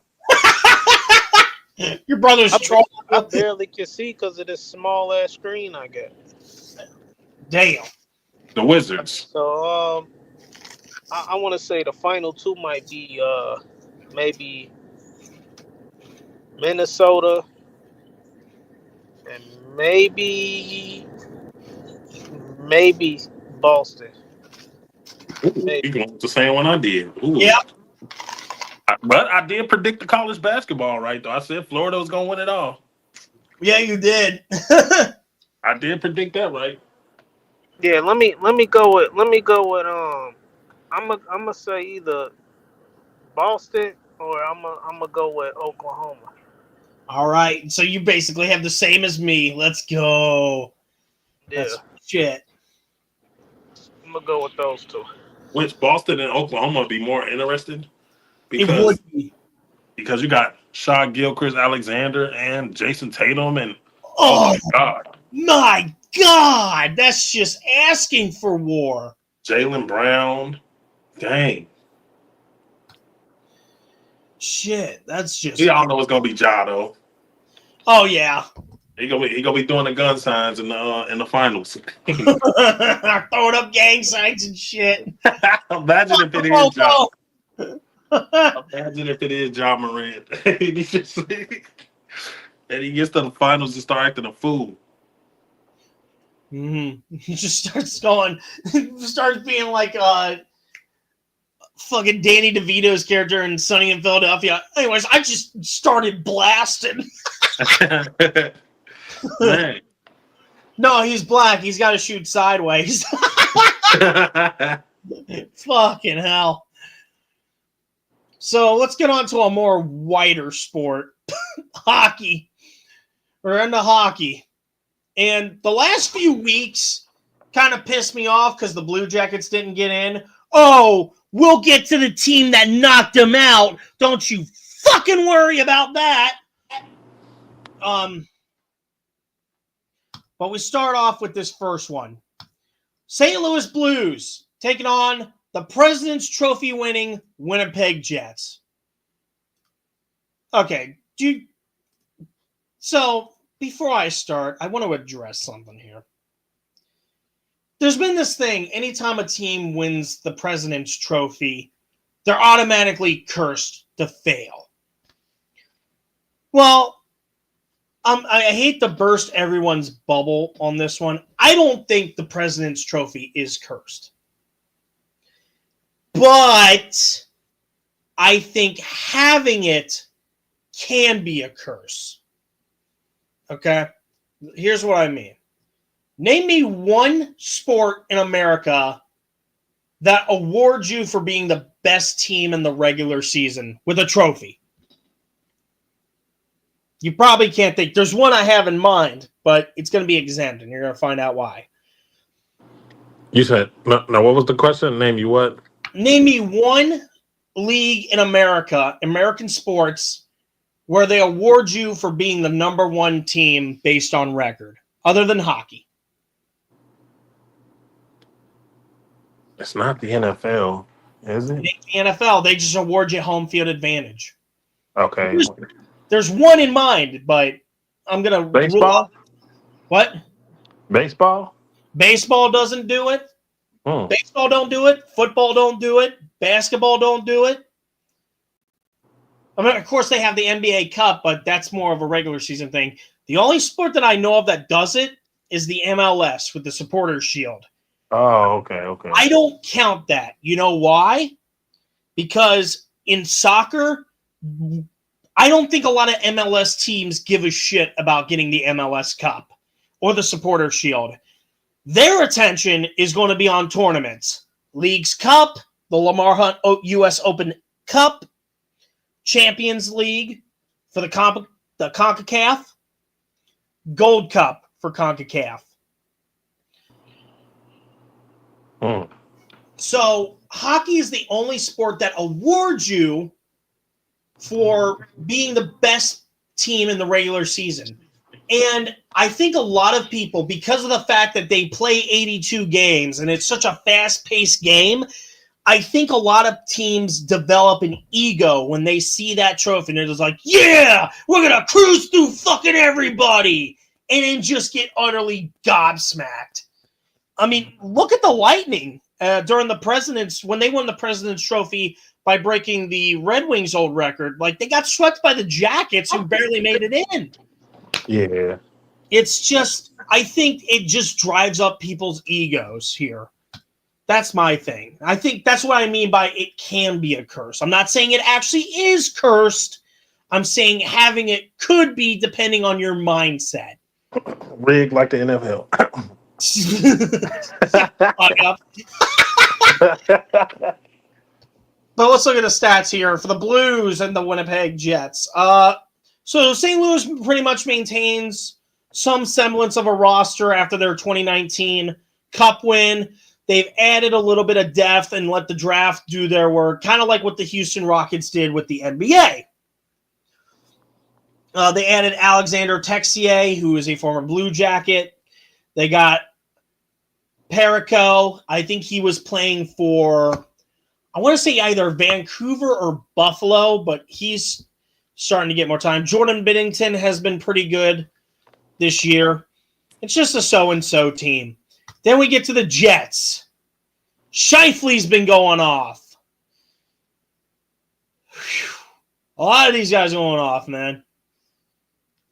Your brother's Charles. I barely can see because of this small ass screen I got. Damn. The Wizards. So I want to say the final two might be maybe Minnesota and maybe Boston. You going with the same one I did. Ooh. Yeah. But I did predict the college basketball right though. I said Florida was gonna win it all. Yeah, you did. I did predict that right. Yeah, let me go with I'm gonna say either Boston or I'm gonna go with Oklahoma. All right. So you basically have the same as me. Let's go. Yeah, That's shit. I'm gonna go with those two. Which Boston and Oklahoma would be more interested? It would be. Because you got Shai Gilgeous-Alexander and Jason Tatum and Oh God. my God. That's just asking for war. Jaylen Brown. Dang. Shit. That's just. Y'all know it's gonna be Ja though. Oh yeah. He gonna be doing the gun signs in the finals. Throwing up gang signs and shit. Imagine if it is Ja. Imagine if it is Ja Morant. And he gets to the finals and start acting a fool. Mm-hmm. He just starts being like fucking Danny DeVito's character in Sunny in Philadelphia. Anyways, I just started blasting. Man. No, he's black. He's got to shoot sideways. Fucking hell. So let's get on to a more wider sport, hockey. We're into hockey. And the last few weeks kind of pissed me off because the Blue Jackets didn't get in. Oh, we'll get to the team that knocked them out. Don't you fucking worry about that. But we start off with this first one. St. Louis Blues taking on the President's Trophy winning Winnipeg Jets. Okay, so before I start, I want to address something here. There's been this thing, anytime a team wins the President's Trophy, they're automatically cursed to fail. Well, I hate to burst everyone's bubble on this one. I don't think the President's Trophy is cursed. But I think having it can be a curse. Okay? Here's what I mean. Name me one sport in America that awards you for being the best team in the regular season with a trophy. You probably can't think. There's one I have in mind, but it's going to be exempt, and you're going to find out why. You said, no, what was the question? Name you what? Name me one league in America, American sports, where they award you for being the number one team based on record, other than hockey. It's not the NFL, is it? The NFL, they just award you home field advantage. Okay. There's one in mind, but I'm going to... Baseball? What? Baseball? Baseball doesn't do it. Baseball don't do it. Football don't do it. Basketball don't do it. I mean, of course, they have the NBA Cup, but that's more of a regular season thing. The only sport that I know of that does it is the MLS with the Supporters Shield. Oh, okay. I don't count that. You know why? Because in soccer, I don't think a lot of MLS teams give a shit about getting the MLS Cup or the Supporters Shield. Their attention is going to be on tournaments. Leagues Cup, the Lamar Hunt U.S. Open Cup, Champions League for the CONCACAF, Gold Cup for CONCACAF. So hockey is the only sport that awards you for being the best team in the regular season. And I think a lot of people, because of the fact that they play 82 games and it's such a fast-paced game, I think a lot of teams develop an ego when they see that trophy. And they're just like, yeah, we're going to cruise through fucking everybody. And then just get utterly gobsmacked. I mean, look at the Lightning during the President's, when they won the President's Trophy by breaking the Red Wings old record. Like, they got swept by the Jackets who barely made it in. Yeah. It's just, I think it just drives up people's egos here. That's my thing. I think that's what I mean by it can be a curse. I'm not saying it actually is cursed. I'm saying having it could be depending on your mindset. Rigged like the NFL. But let's look at the stats here for the Blues and the Winnipeg Jets. So St. Louis pretty much maintains some semblance of a roster after their 2019 Cup win. They've added a little bit of depth and let the draft do their work, kind of like what the Houston Rockets did with the NBA. They added Alexander Texier, who is a former Blue Jacket. They got Perico. I think he was playing for, I want to say either Vancouver or Buffalo, but he's starting to get more time. Jordan Binnington has been pretty good this year. It's just a so-and-so team. Then we get to the Jets. Scheifele's been going off. Whew. A lot of these guys are going off, man.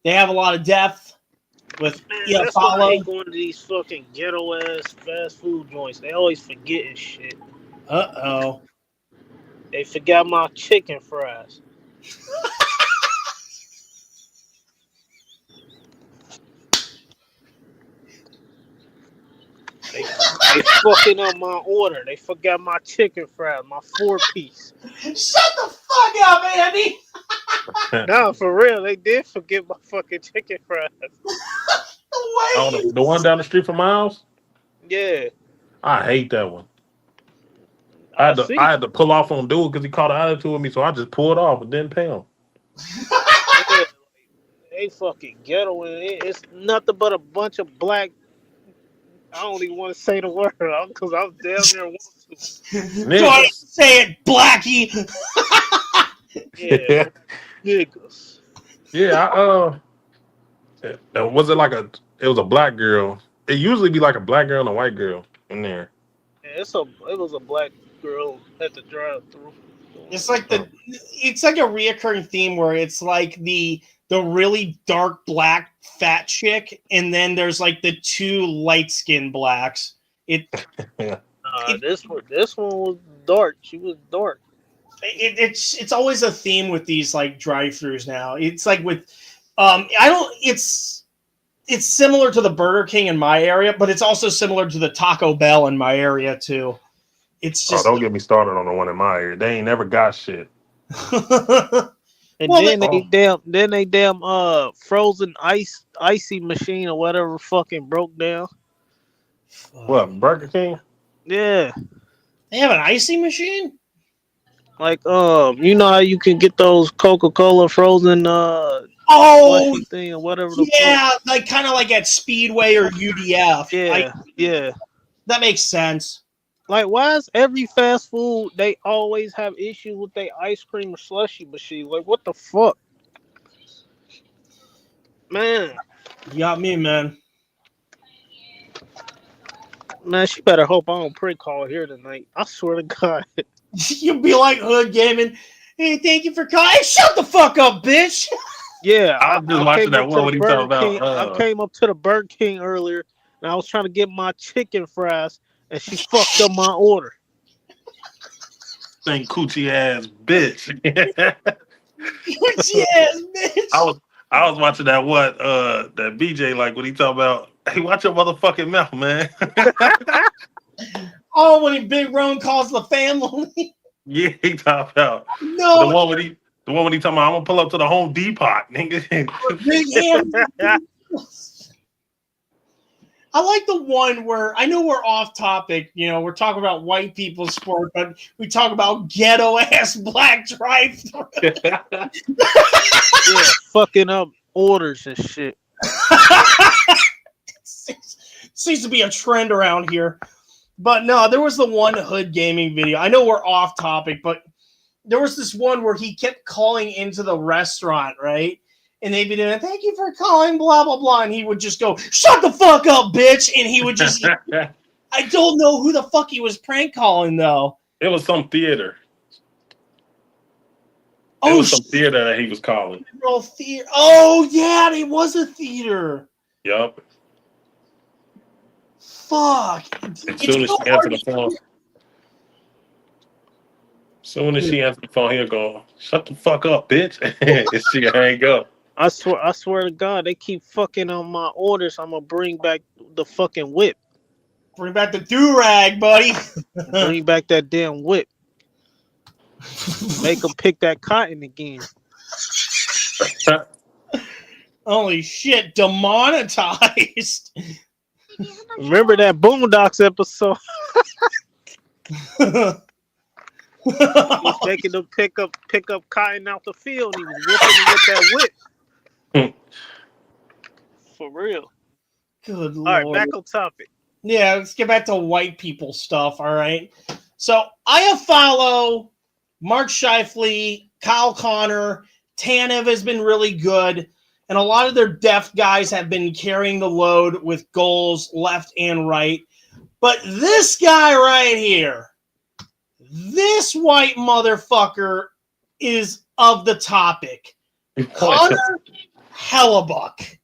They have a lot of depth with that's why I hate going to these fucking ghetto-ass fast food joints. They always forgetting shit. Uh-oh. They forgot my chicken fries. They fucking up my order. They forgot my chicken fries, my 4-piece. Shut the fuck up, Andy! No, for real, they did forget my fucking chicken fries. Oh, the one down the street from my house? Yeah. I hate that one. I had to pull off on dude because he caught an attitude with me, so I just pulled off and didn't pay him. Yeah, they fucking ghetto, and it's nothing but a bunch of black. I don't even want to say the word because I'm down there. Don't say it, Blackie. Yeah, niggas. Yeah, was it it was a black girl? It usually be like a black girl and a white girl in there. Yeah, it was a black girl at the drive-thru. It's like it's like a reoccurring theme where it's like the really dark black fat chick, and then there's like the two light-skinned blacks. This one was dark. She was dark. It's always a theme with these like drive-thrus now. It's like with it's similar to the Burger King in my area, but it's also similar to the Taco Bell in my area too. It's just don't get me started on the one in my area. They ain't never got shit. And then they damn frozen icy machine or whatever fucking broke down. What, Burger King? Yeah. They have an icy machine? Like you know how you can get those Coca-Cola frozen thing or whatever. Yeah, like kind of like at Speedway or UDF. Yeah. That makes sense. Like, why is every fast food they always have issues with their ice cream or slushy machine? Like, what the fuck, man? You got me, man. Man, she better hope I don't prank call here tonight. I swear to God. You'll be like Hood Gaming. Hey, thank you for calling. Hey, shut the fuck up, bitch. Yeah, I was just watching that one when he talking about. I came up to the Burger King earlier, and I was trying to get my chicken fries, and she fucked up my order. Saying coochie ass bitch. Coochie ass bitch. I was watching that that BJ like when he talking about. Hey, watch your motherfucking mouth, man. Oh, when Big Ron calls the family. Yeah, he talking about No. the one when he talking about. I'm gonna pull up to the Home Depot, nigga. Big hand. I like the one where I know we're off topic. You know, we're talking about white people's sport, but we talk about ghetto ass black drive-thru. Yeah, fucking up orders and shit. Seems to be a trend around here. But no, there was the one Hood Gaming video. I know we're off topic, but there was this one where he kept calling into the restaurant, right? And they'd be doing, thank you for calling, blah, blah, blah. And he would just go, shut the fuck up, bitch. And he would just, I don't know who the fuck he was prank calling, though. It was some theater. It was some theater that he was calling. Oh, yeah, it was a theater. Yup. Fuck. As soon as she answered the phone, he'll go, shut the fuck up, bitch. And she hang up. I swear to God, they keep fucking on my orders. I'm gonna bring back the fucking whip. Bring back the do-rag, buddy. Bring back that damn whip. Make them pick that cotton again. Holy shit, demonetized. Remember that Boondocks episode? He was making them pick up cotton out the field. And he was whipping them with that whip. For real. Good Lord. All right, back on topic. Yeah, let's get back to white people stuff, all right? So, I follow Mark Scheifele, Kyle Connor, Tanev has been really good, and a lot of their deft guys have been carrying the load with goals left and right. But this guy right here, this white motherfucker is of the topic. Connor Hellebuck.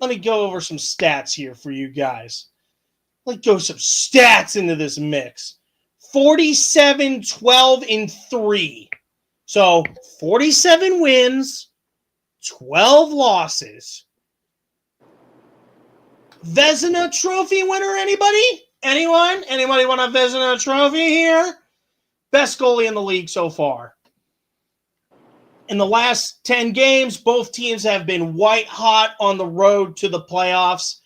Let me go over some stats here for you guys. Let's go some stats into this mix. 47, 12, and 3. So 47 wins, 12 losses. Vezina Trophy winner, anybody? Anyone? Anybody want a Vezina Trophy here? Best goalie in the league so far. In the last 10 games, both teams have been white hot on the road to the playoffs.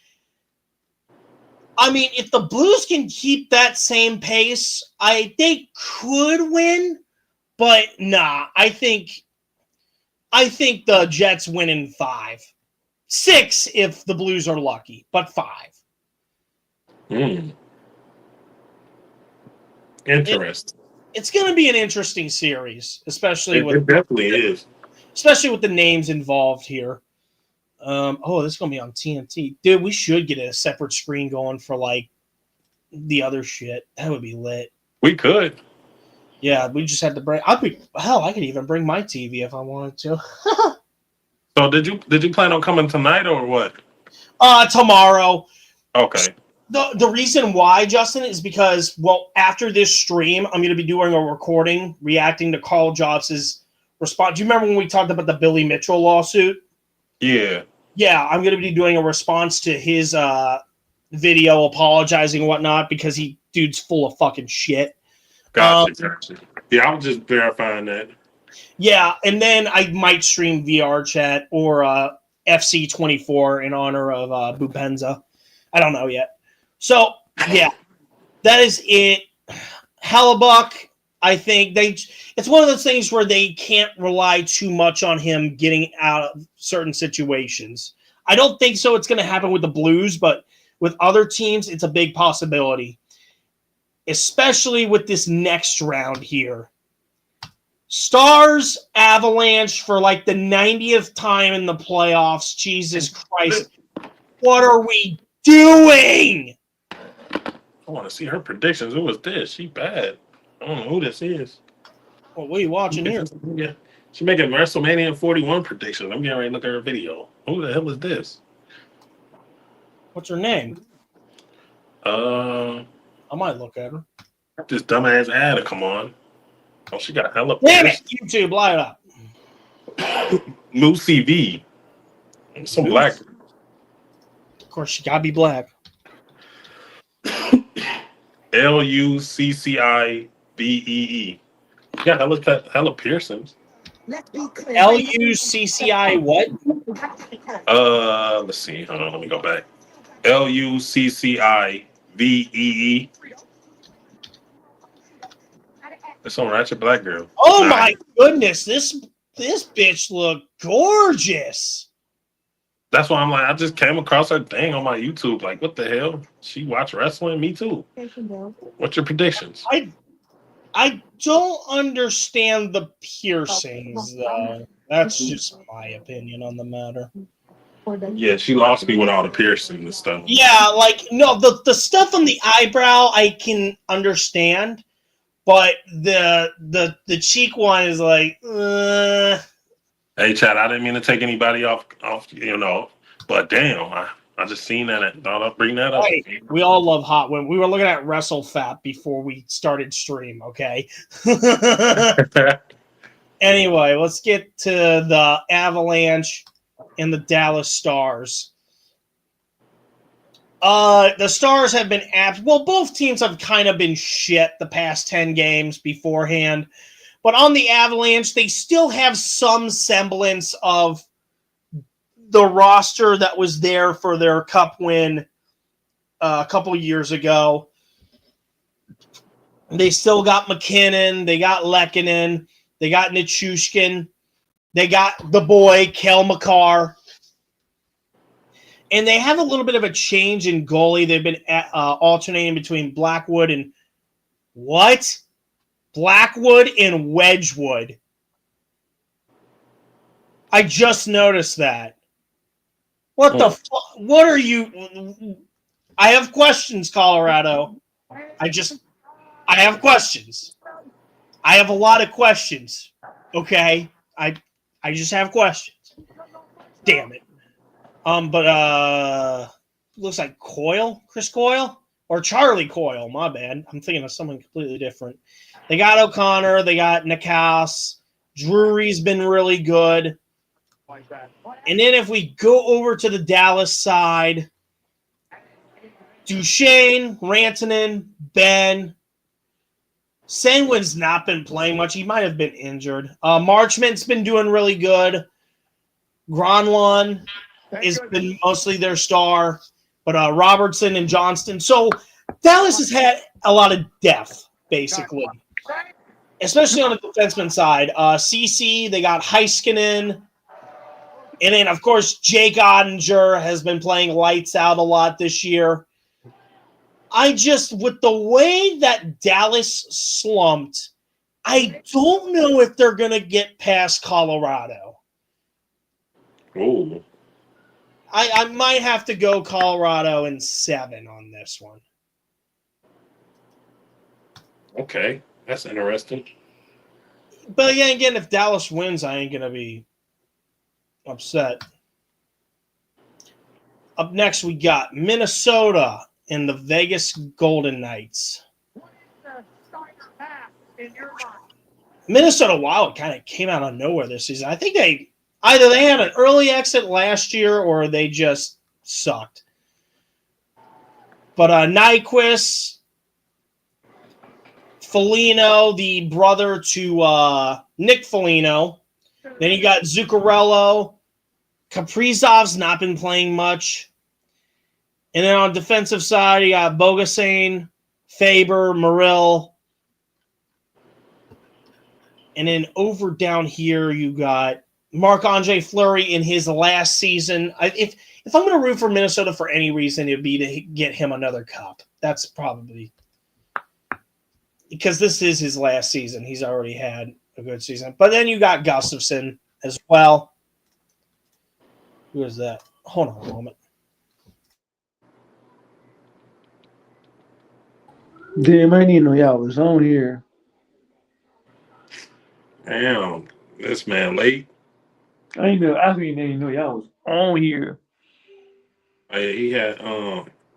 I mean, if the Blues can keep that same pace, they could win. But nah, I think the Jets win in 5. 6 if the Blues are lucky, but 5. Interesting. It's going to be an interesting series, especially it definitely is. Especially with the names involved here. This is going to be on TNT. Dude, we should get a separate screen going for, like, the other shit. That would be lit. We could. Yeah, we just had to bring... I could even bring my TV if I wanted to. So did you plan on coming tonight or what? Tomorrow. Okay. The reason why, Justin, is because, well, after this stream, I'm going to be doing a recording reacting to Carl Jobs' response. Do you remember when we talked about the Billy Mitchell lawsuit? Yeah. Yeah, I'm going to be doing a response to his video apologizing and whatnot because dude's full of fucking shit. Gotcha. Yeah, I was just verifying that. Yeah, and then I might stream VR chat or FC24 in honor of Bupenza. I don't know yet. So, yeah, that is it. Hellebuck, I think it's one of those things where they can't rely too much on him getting out of certain situations. I don't think so it's going to happen with the Blues, but with other teams, it's a big possibility, especially with this next round here. Stars Avalanche for like the 90th time in the playoffs. Jesus Christ. What are we doing? I want to see her predictions. Who was this? She bad. I don't know who this is. Well, what are you watching here? She making WrestleMania 41 predictions. I'm getting ready to look at her video. Who the hell is this? What's her name? I might look at her. This dumbass ad to come on. Oh, she got hella. Damn it! YouTube, light it up. New CV. Some black. Of course, she gotta be black. LUCCIVEE. You got hella piercings. LUCCI what? Let's see. Hold on, let me go back. LUCCIVEE. It's on Ratchet Black Girl. Oh my goodness, this bitch look gorgeous. That's why I'm like, I just came across her thing on my YouTube. Like, what the hell? She watch wrestling? Me too. What's your predictions? I don't understand the piercings, though. That's just my opinion on the matter. Yeah, she lost me with all the piercing and stuff. Yeah, like, no, the stuff on the eyebrow I can understand, but the cheek one is like, Hey, Chad, I didn't mean to take anybody off, but damn, I just seen that and thought I'd bring that up. Hey, we all love hot women. We were looking at WrestleFap before we started stream, okay? Anyway, let's get to the Avalanche and the Dallas Stars. The Stars have been both teams have kind of been shit the past 10 games beforehand. But on the Avalanche, they still have some semblance of the roster that was there for their cup win a couple years ago. They still got McKinnon. They got Lehkonen. They got Nichushkin. They got the boy, Kel McCarr. And they have a little bit of a change in goalie. They've been alternating between Blackwood and what? Blackwood and Wedgwood. I just noticed that. What the fuck? What are you? I have questions, Colorado. I have questions. I have a lot of questions. Okay? I just have questions. Damn it. But looks like Chris Coyle? Or Charlie Coyle, my bad. I'm thinking of someone completely different. They got O'Connor. They got Nikas. Drury's been really good. And then if we go over to the Dallas side, Duchesne, Rantanen, Ben. Sandwin's not been playing much. He might have been injured. Marchment's been doing really good. Granlund has been mostly their star. But Robertson and Johnston. So Dallas has had a lot of depth, basically. Especially on the defenseman side. CC, they got Heiskanen. And then, of course, Jake Ottinger has been playing lights out a lot this year. With the way that Dallas slumped, I don't know if they're going to get past Colorado. Oh. I might have to go Colorado in 7 on this one. Okay, that's interesting. But again, if Dallas wins, I ain't going to be upset. Up next, we got Minnesota and the Vegas Golden Knights. Minnesota Wild kind of came out of nowhere this season. I think they had an early exit last year or they just sucked. But Nyquist, Foligno, the brother to Nick Foligno. Then you got Zuccarello. Kaprizov's not been playing much. And then on the defensive side, you got Bogasain, Faber, Morrill. And then over down here, you got Marc-Andre Fleury in his last season. If I'm going to root for Minnesota for any reason, it would be to get him another cup. That's probably because this is his last season. He's already had a good season. But then you got Gustafsson as well. Who is that? Hold on a moment. Damn, I didn't know y'all was on here. Damn. This man late. I didn't even know y'all was on here. He had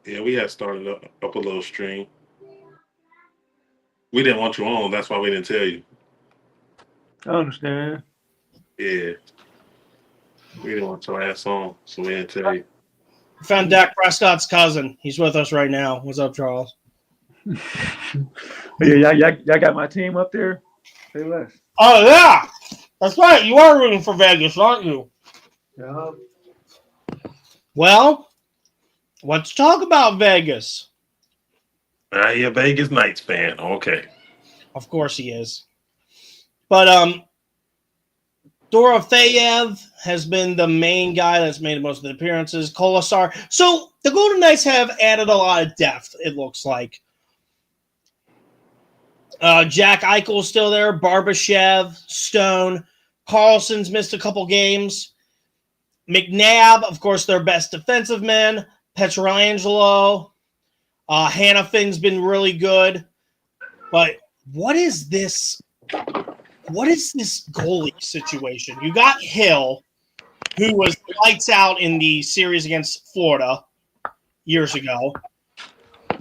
we had started up a little stream. We didn't want you on, that's why we didn't tell you. I understand. Yeah. We didn't want your ass on, so we didn't tell you. Found Dak Prescott's cousin. He's with us right now. What's up, Charles? Yeah, y'all got my team up there. Say less. Oh, yeah. That's right. You are rooting for Vegas, aren't you? Yeah. Well, let's talk about Vegas. You're a Vegas Knights fan. Okay. Of course he is. But Dorofeyev has been the main guy that's made most of the appearances. Kolesar. So the Golden Knights have added a lot of depth, it looks like. Jack Eichel's still there. Barbashev, Stone. Carlson's missed a couple games. McNabb, of course, their best defensive man. Pietrangelo. Hannafin's been really good. But what is this? What is this goalie situation? You got Hill, who was lights out in the series against Florida years ago.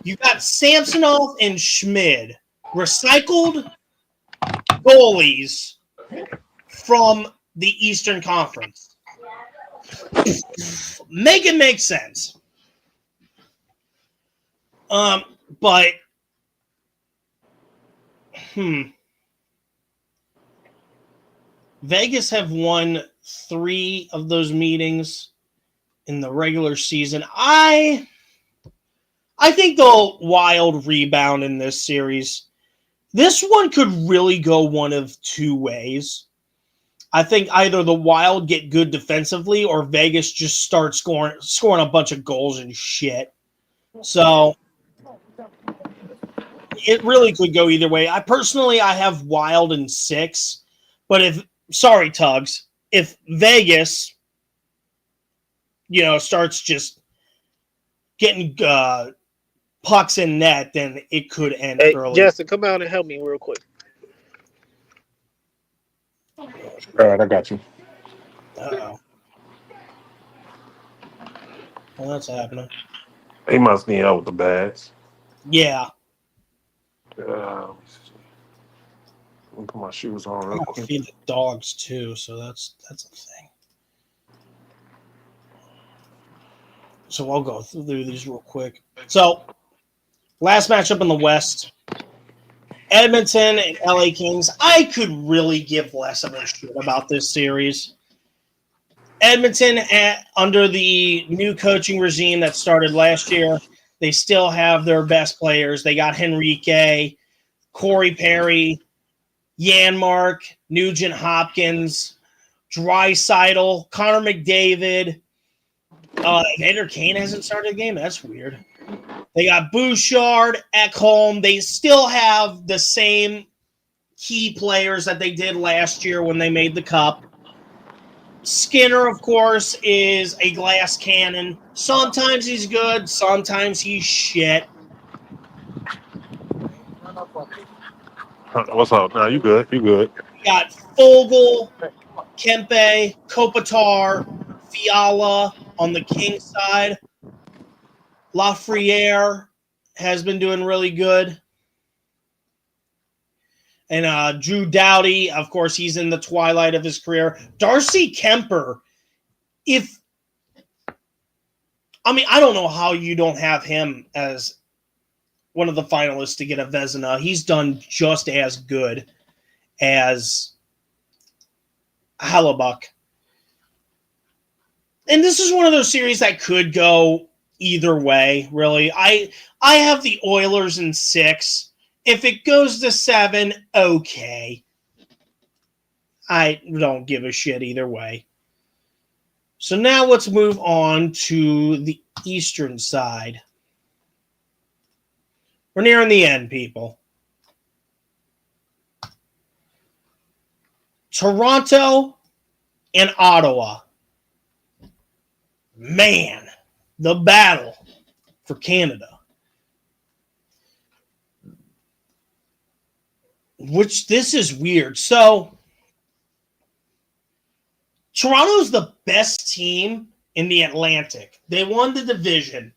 You got Samsonov and Schmid, recycled goalies from the Eastern Conference. Make it make sense. But Vegas have won 3 of those meetings in the regular season. I think they'll Wild rebound in this series. This one could really go one of 2 ways. I think either the Wild get good defensively or Vegas just starts scoring a bunch of goals and shit. So it really could go either way. I have Wild in 6, but Tugs, if Vegas, starts just getting pucks in net, then it could end early. Justin, come out and help me real quick. All right, I got you. Uh-oh. Well, that's happening. He must need help with the bags. Yeah. Let me put my shoes on real I quick. feed the dogs too, so that's a thing. So I'll go through these real quick. So, last matchup in the West, Edmonton and LA Kings. I could really give less of a shit about this series. Edmonton, under the new coaching regime that started last year, they still have their best players. They got Henrique, Corey Perry, Janmark, Nugent Hopkins, Draisaitl, Connor McDavid. Vander Kane hasn't started a game. That's weird. They got Bouchard, Ekholm. They still have the same key players that they did last year when they made the Cup. Skinner, of course, is a glass cannon. Sometimes he's good. Sometimes he's shit. What's up? No, you good. You good. You got Fogle, Kempe, Kopitar, Fiala on the Kings side. Lafreniere has been doing really good. And Drew Doughty, of course, he's in the twilight of his career. Darcy Kemper, I don't know how you don't have him as one of the finalists to get a Vezina. He's done just as good as Hellebuck. And this is one of those series that could go either way, really. I have the Oilers in 6. If it goes to 7, okay. I don't give a shit either way. So now let's move on to the Eastern side. We're nearing the end, people. Toronto and Ottawa. Man, the battle for Canada. Which this is weird. So Toronto's the best team in the Atlantic. They won the division.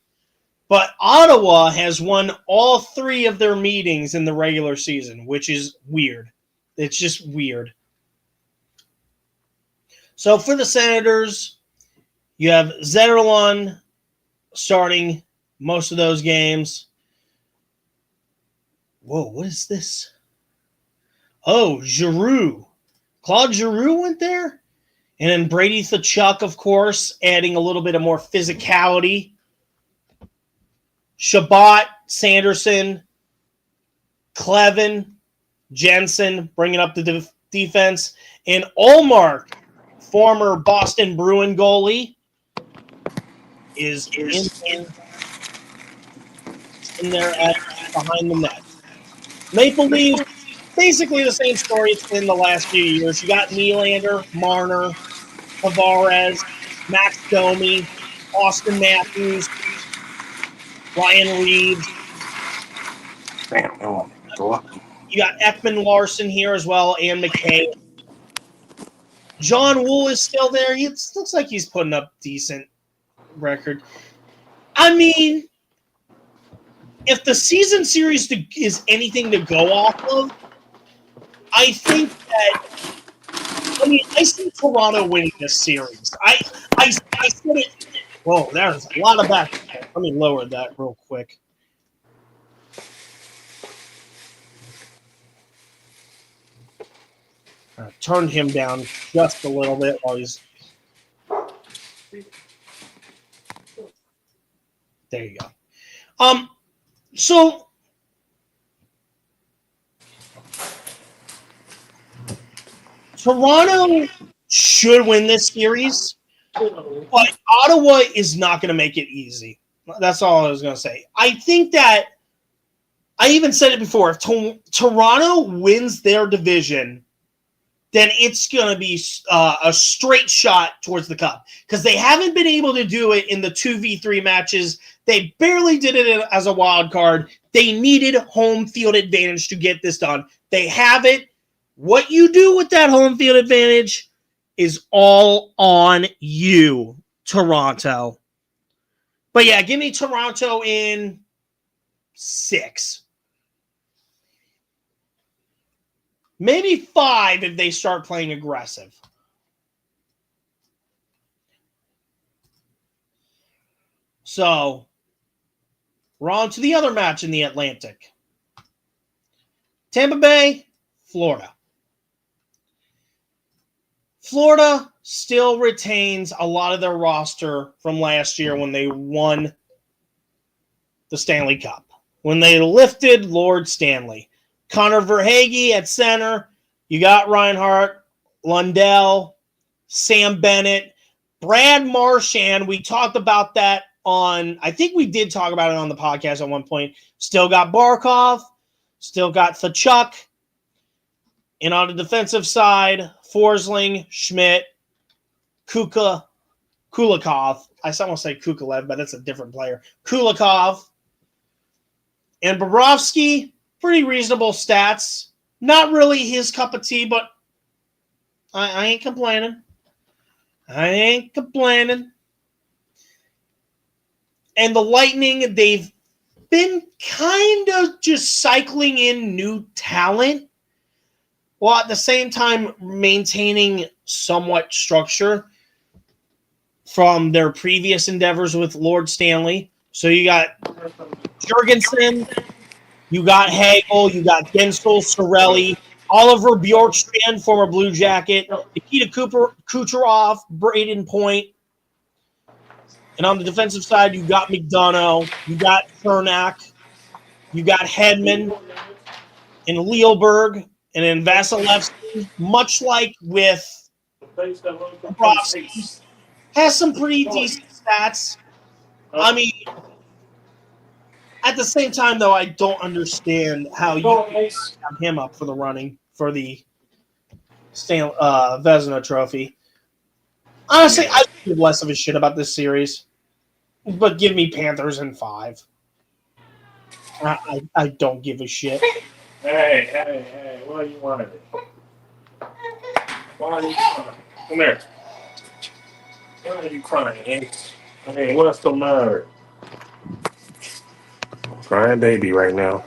But Ottawa has won all 3 of their meetings in the regular season, which is weird. It's just weird. So for the Senators, you have Zetterlund starting most of those games. Whoa, what is this? Oh, Giroux. Claude Giroux went there. And then Brady Tkachuk, of course, adding a little bit of more physicality. Shabbat, Sanderson, Clevin, Jensen bringing up the defense. And Ullmark, former Boston Bruin goalie, is in there behind the net. Maple Leafs, basically the same story it's been the last few years. You got Nylander, Marner, Tavares, Max Domi, Austin Matthews, Ryan Reeves. Damn, go up. You got Ekman Larson here as well, and McKay. John Woo is still there. He looks like he's putting up decent record. I mean, if the season series is anything to go off of, I think that I see Toronto winning this series. I said it. Whoa, there's a lot of back. Let me lower that real quick. I turned him down just a little bit while he's. There you go. So Toronto should win this series, but Ottawa is not going to make it easy. That's all I was going to say. I think that I even said it before. If Toronto wins their division, then it's going to be a straight shot towards the cup because they haven't been able to do it in the 2v3 matches. They barely did it as a wild card. They needed home field advantage to get this done. They have it. What you do with that home field advantage is all on you, Toronto. But yeah, give me Toronto in 6. Maybe 5 if they start playing aggressive. So, we're on to the other match in the Atlantic. Tampa Bay, Florida. Florida still retains a lot of their roster from last year when they won the Stanley Cup. When they lifted Lord Stanley. Connor Verhaeghe at center. You got Reinhart, Lundell, Sam Bennett, Brad Marchand. We talked about that I think we did talk about it on the podcast at one point. Still got Barkov. Still got Tkachuk. And on the defensive side, Forsling, Schmidt, Kulikov. I almost say Kukalev, but that's a different player. Kulikov. And Bobrovsky. Pretty reasonable stats. Not really his cup of tea, but I ain't complaining. And the Lightning, they've been kind of just cycling in new talent while at the same time maintaining somewhat structure from their previous endeavors with Lord Stanley. So you got Jurgensen, you got Hagel, you got Gensel, Sorelli, Oliver Bjorkstrand, former Blue Jacket, Nikita Kucherov, Braden Point. And on the defensive side, you got McDonough, you got Cernak, you got Hedman, and Leelberg, and then Vasilevsky, much like with Bobrovsky, has some pretty decent stats. I mean, at the same time, though, I don't understand how you can have him up for the running for the Vezina Trophy. Honestly, I give less of a shit about this series, but give me Panthers in 5. I don't give a shit. Hey, what do you want to do? Come here. Why are you crying? Hey, what's the matter? Crying baby right now.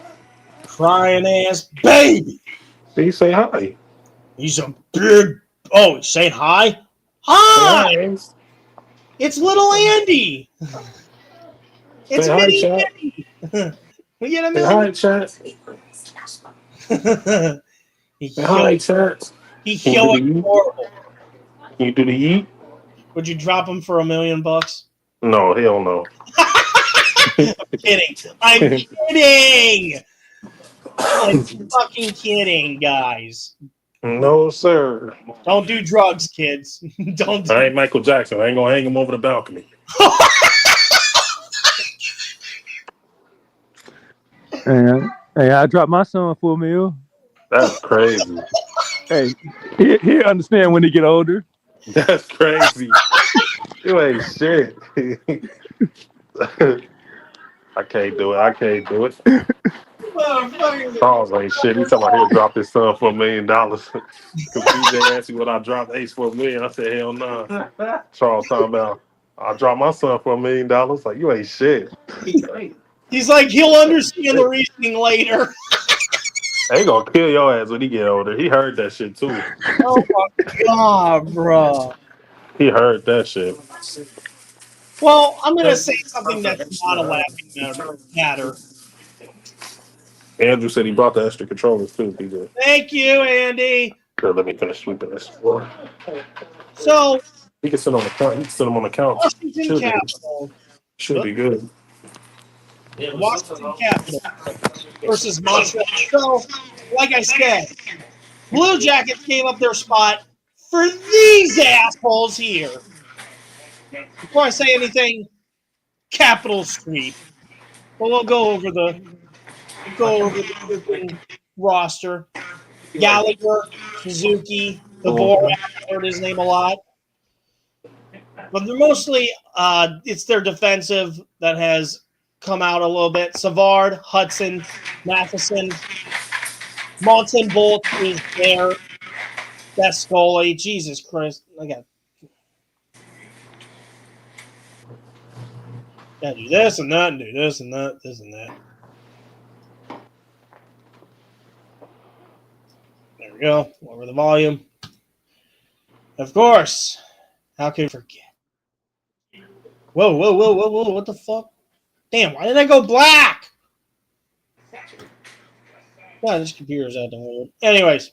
Crying ass baby. See, say hi. He's a big. Oh, he's saying hi. Say Hi. hi, Ace. It's little Andy. It's Say hi, mini chat. Andy. We get a Say hi, million. chat. he Say hi, killed. chat. He Can you do killed the yeet? horrible. Can you do the yeet? Would you drop him for $1 million? No, hell no. Kidding. I'm kidding. I'm fucking kidding, guys. No, sir. Don't do drugs, kids. Don't do I ain't Michael Jackson. I ain't gonna hang him over the balcony. Hey, I dropped my son for $1 million. That's crazy. Hey, he'll understand when he get older. That's crazy. You ain't shit. I can't do it. I can't do it. Charles ain't shit. He talking about he'll drop his son for $1 million. Because PJ asked me what I dropped Ace for $1 million. I said, hell no. Nah. Charles talking about I dropped my son for $1 million. Like, you ain't shit. He's like, he'll understand the reasoning later. They gonna kill your ass when he get older. He heard that shit too. Oh my god, bro. He heard that shit. Well, I'm gonna say something that's not a laughing matter. Andrew said he brought the extra controllers too. PJ. Thank you, Andy. Here, let me finish sweeping this floor. So, He can sit on the couch. He can sit him on the couch. Washington Capitals. Should be good. Washington Capitals versus Montreal. So, like I said, Blue Jackets gave up their spot for these assholes here. Before I say anything, Capitals sweep. But we'll go over the roster. Gallagher, Suzuki, Dvorak, I heard his name a lot. But they're mostly, it's their defensive that has come out a little bit. Savard, Hudson, Matheson, Monson-Bolt is their best goalie. Jesus Christ. I got to do this and that and do this and that, this and that. There we go. Lower the volume. Of course. How can you forget? Whoa. What the fuck? Damn, why did I go black? God, this computer's acting weird. Anyways.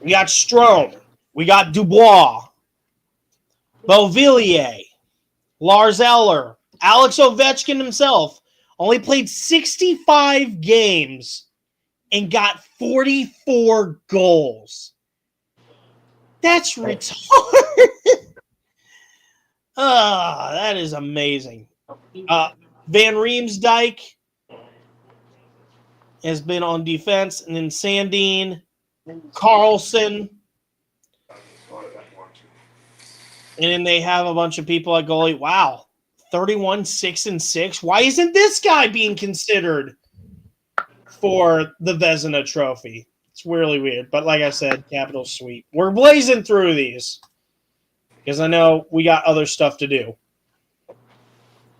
We got Strome. We got Dubois. Beauvillier. Lars Eller. Alex Ovechkin himself only played 65 games and got 44 goals. That's retarded. That is amazing. Van Riemsdyk has been on defense, and then Sandin, Carlson, and then they have a bunch of people at goalie. Wow, 31, 6-6. Why isn't this guy being considered for the Vezina Trophy? It's really weird. But like I said, Capital sweep. We're blazing through these because I know we got other stuff to do.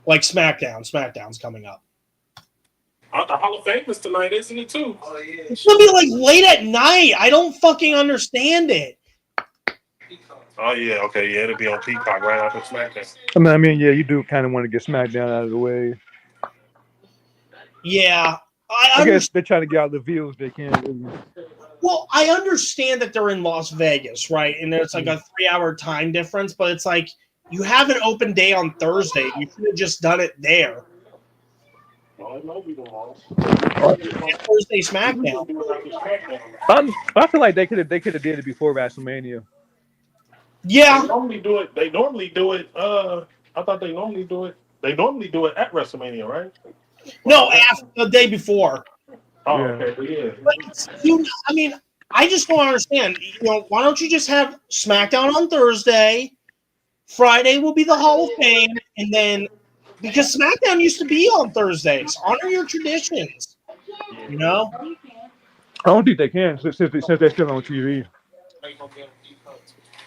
Like SmackDown. SmackDown's coming up. The Hall of Fame is tonight, isn't it, too? Oh, yeah. It's going to be like late at night. I don't fucking understand it. Oh, yeah. Okay, yeah. It'll be on Peacock right after SmackDown. I mean, yeah, you do kind of want to get SmackDown out of the way. Yeah. I guess they're trying to get out the views they can. Well, I understand that they're in Las Vegas, right? And there's like a 3-hour time difference, but it's like you have an open day on Thursday. You could have just done it there. Thursday SmackDown. I feel like they could have did it before WrestleMania. Yeah. They normally do it. I thought they normally do it. They normally do it at WrestleMania, right? No, after the day before. Oh, Yeah. okay, yeah. But I mean, I just don't understand. Why don't you just have SmackDown on Thursday? Friday will be the Hall of Fame, and then because SmackDown used to be on Thursdays. Honor your traditions. I don't think they can since they're still on TV.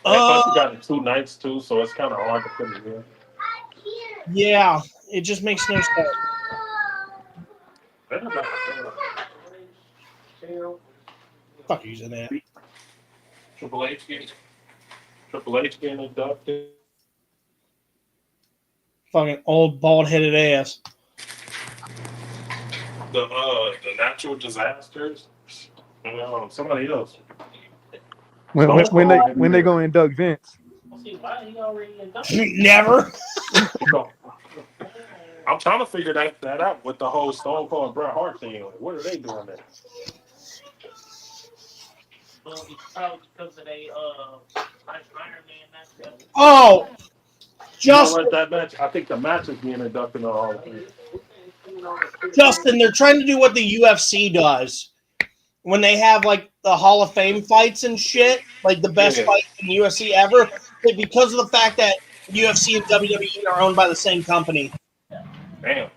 Plus, you got 2 nights too, so it's kind of hard to put it in. Yeah, it just makes no sense. Fuck using that. Triple H getting inducted. Fucking old bald-headed ass. The natural disasters. Somebody else. When they go induct Vince? Never. I'm trying to figure that out with the whole Stone Cold and Bret Hart thing. Like, what are they doing there? Well, it's probably because of they Iron Man match. Oh, Justin, that match. I think the match is being inducted on all of them. Justin, they're trying to do what the UFC does when they have like the Hall of Fame fights and shit, like the best fight in the UFC ever. But because of the fact that UFC and WWE are owned by the same company. Damn.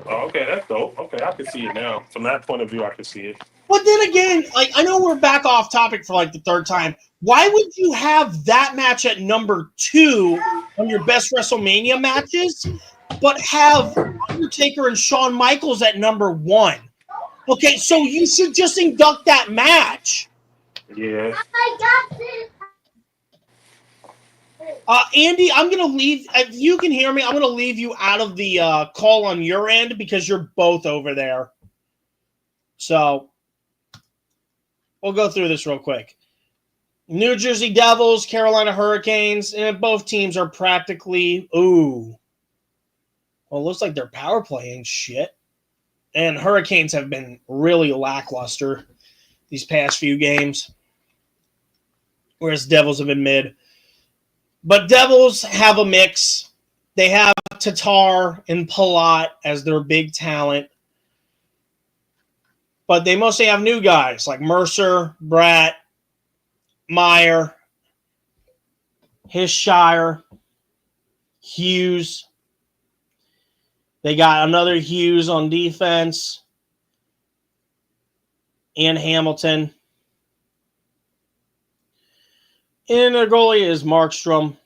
Oh, okay, that's dope. Okay, I can see it now. From that point of view, I can see it. But then again, like I know we're back off topic for like the third time. Why would you have that match at number 2 on your best WrestleMania matches, but have Undertaker and Shawn Michaels at number 1? Okay, so you should just induct that match. Yeah. Andy, I'm going to leave. If you can hear me, I'm going to leave you out of the call on your end because you're both over there. So we'll go through this real quick. New Jersey Devils, Carolina Hurricanes, and both teams are practically, well, it looks like they're power playing shit. And Hurricanes have been really lackluster these past few games, whereas Devils have been mid. But Devils have a mix. They have Tatar and Palat as their big talent. But they mostly have new guys like Mercer, Bratt, Meyer, Hisshire, Hughes. They got another Hughes on defense. And Hamilton. And their goalie is Markstrom.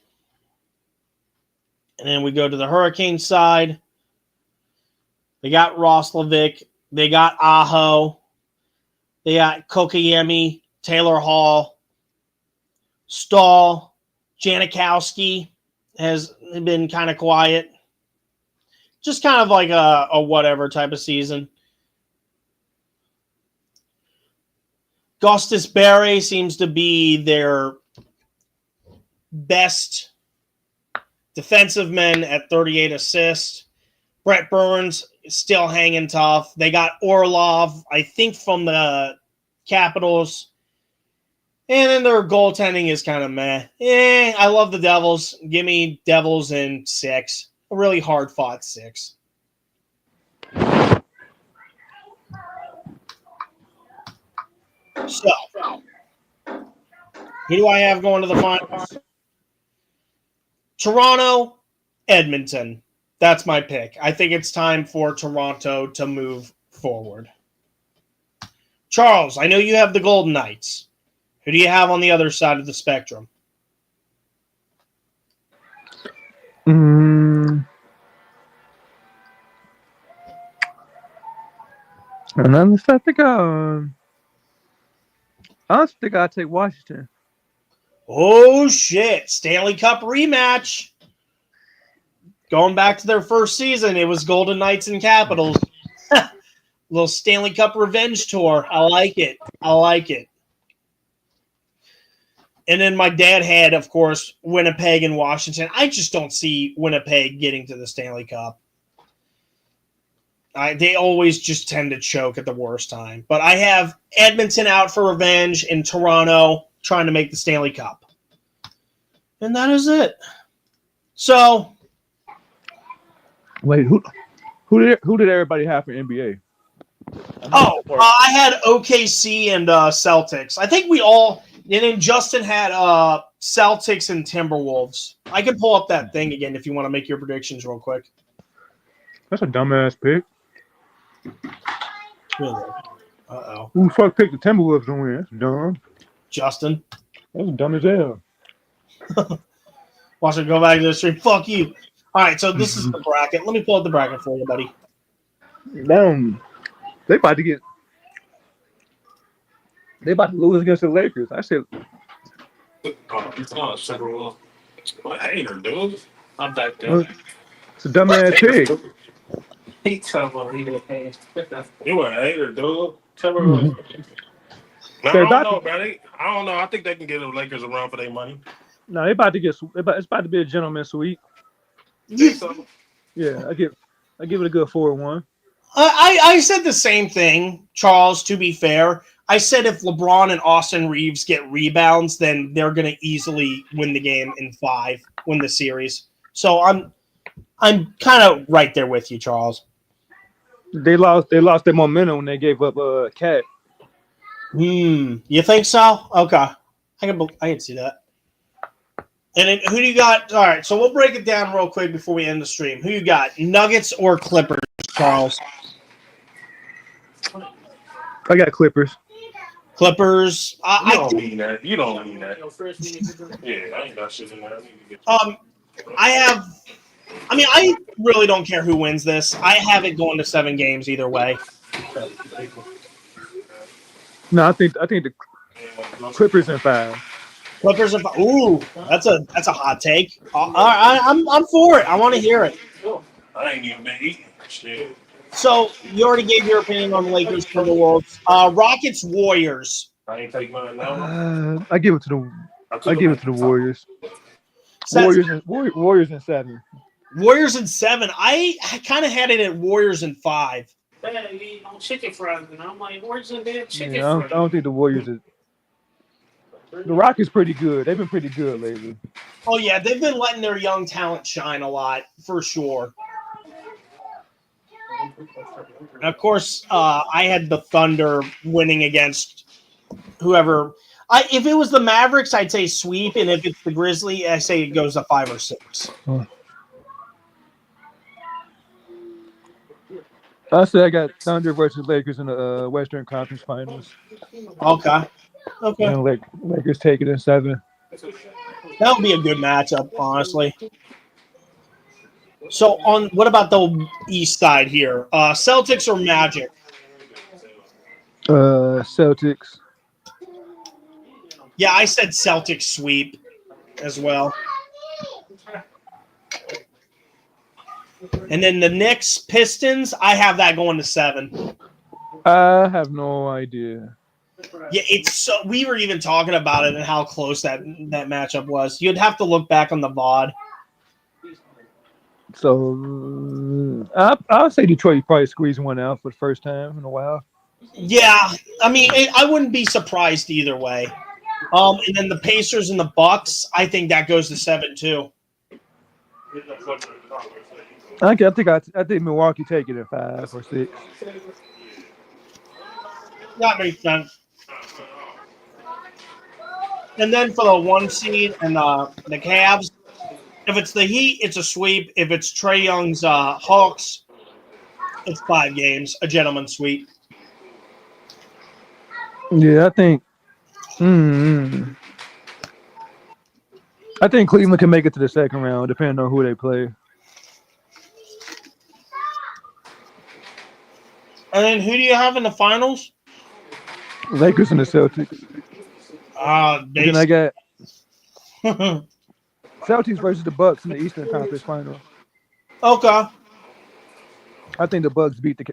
And then we go to the Hurricane side. They got Roslovic. They got Aho. They got Kokoyemi, Taylor Hall, Stahl, Janikowski has been kind of quiet. Just kind of like a whatever type of season. Gustus Berry seems to be their best defensive men at 38 assists. Brett Burns is still hanging tough. They got Orlov, I think, from the Capitals. And then their goaltending is kind of meh. I love the Devils. Give me Devils in 6. A really hard-fought 6. So, who do I have going to the finals? Toronto, Edmonton. That's my pick. I think it's time for Toronto to move forward. Charles, I know you have the Golden Knights. Who do you have on the other side of the spectrum? Another set to go. I think I'll take Washington. Oh, shit. Stanley Cup rematch. Going back to their first season, it was Golden Knights and Capitals. Little Stanley Cup revenge tour. I like it. And then my dad had, of course, Winnipeg and Washington. I just don't see Winnipeg getting to the Stanley Cup. They always just tend to choke at the worst time. But I have Edmonton out for revenge and Toronto trying to make the Stanley Cup. And that is it. So, wait, who did everybody have for NBA? I had OKC and Celtics. I think we all, and then Justin had Celtics and Timberwolves. I can pull up that thing again if you want to make your predictions real quick. That's a dumbass pick. Really? Uh-oh. Who the fuck picked the Timberwolves to win? That's dumb. Justin. That was dumb as hell. Watch it go back to the stream. Fuck you. All right, so this is the bracket. Let me pull up the bracket for you, buddy. Damn. They about to lose against the Lakers. I said, What hater, dude? I'm back there. it's a dumbass trick. He told me he You a hater, dude. Tell me Mhm. I They're don't about know, bro. I don't know. I think they can get the Lakers around for their money. No, it's about to be a gentleman's sweep. You, Yeah, I give it a good 4-1. I said the same thing, Charles, to be fair. I said if LeBron and Austin Reeves get rebounds, then they're going to easily win the game in 5, win the series. So I'm kind of right there with you, Charles. They lost their momentum when they gave up Cat. You think so? Okay. I can see that. And then who do you got? All right, so we'll break it down real quick before we end the stream. Who you got? Nuggets or Clippers, Charles? I got Clippers. Clippers. You don't mean that. You don't mean that. Yeah, I ain't got shit in there. I really don't care who wins this. I have it going to 7 games either way. No, I think the Clippers in 5. Clippers and ooh, that's a hot take. I'm for it. I want to hear it. I ain't even been eating shit. So you already gave your opinion on the Lakers for the Wolves. Rockets Warriors. I ain't take mine now. I give it to the Warriors. Warriors in 7. Warriors in 7. I kind of had it at Warriors in 5. Chicken fries, and I'm like, where's the damn chicken Yeah, I don't think the Warriors are. The Rockets pretty good. They've been pretty good lately. Oh yeah, they've been letting their young talent shine a lot for sure. And of course, I had the Thunder winning against whoever. If it was the Mavericks, I'd say sweep, and if it's the Grizzlies, I say it goes to 5 or 6. I say I got Thunder versus Lakers in the Western Conference Finals. Okay. And Lakers take it in 7. That would be a good matchup, honestly. So, what about the East side here? Celtics or Magic? Celtics. Yeah, I said Celtics sweep as well. And then the Knicks, Pistons, I have that going to 7. I have no idea. Yeah, it's so. We were even talking about it and how close that matchup was. You'd have to look back on the VOD. So I'll say Detroit probably squeeze one out for the first time in a while. Yeah, I mean, I wouldn't be surprised either way. And then the Pacers and the Bucks, I think that goes to 7 too. I think Milwaukee take it in 5 or 6. That makes sense. And then for the 1 seed and the Cavs, if it's the Heat, it's a sweep. If it's Trae Young's Hawks, it's 5 games, a gentleman's sweep. Yeah, I think. I think Cleveland can make it to the second round, depending on who they play. And then who do you have in the finals? Lakers and the Celtics. Then I got Celtics versus the Bucks in the Eastern Conference Final. Okay. I think the Bucks beat the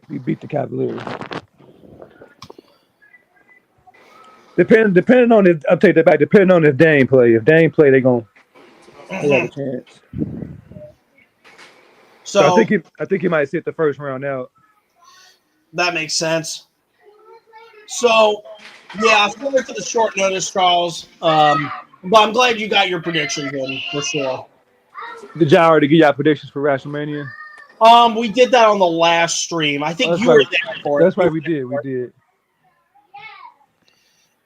Cavaliers. Depending on if I'll take that back. Depending on if Dame play. If Dame play, they have a chance. So I think he might sit the first round out. That makes sense. So, yeah, sorry for the short notice, Charles. But I'm glad you got your predictions in for sure. Did y'all already get y'all predictions for WrestleMania? We did that on the last stream. I think you were there for it. That's right, we did. We did.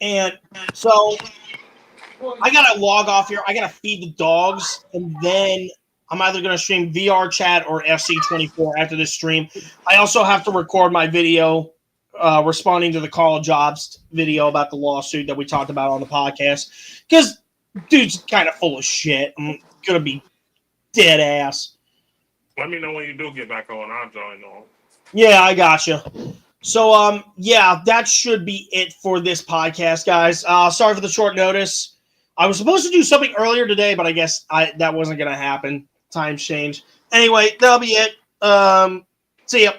And so I gotta log off here. I gotta feed the dogs, and then I'm either gonna stream VR chat or FC24 after this stream. I also have to record my video responding to the Call Jobs video about the lawsuit that we talked about on the podcast. Because dude's kind of full of shit. I'm going to be dead ass. Let me know when you do get back on. I'll join on. Yeah, I gotcha. So, yeah, that should be it for this podcast, guys. Sorry for the short notice. I was supposed to do something earlier today, but I guess that wasn't going to happen. Times change. Anyway, that'll be it. See ya.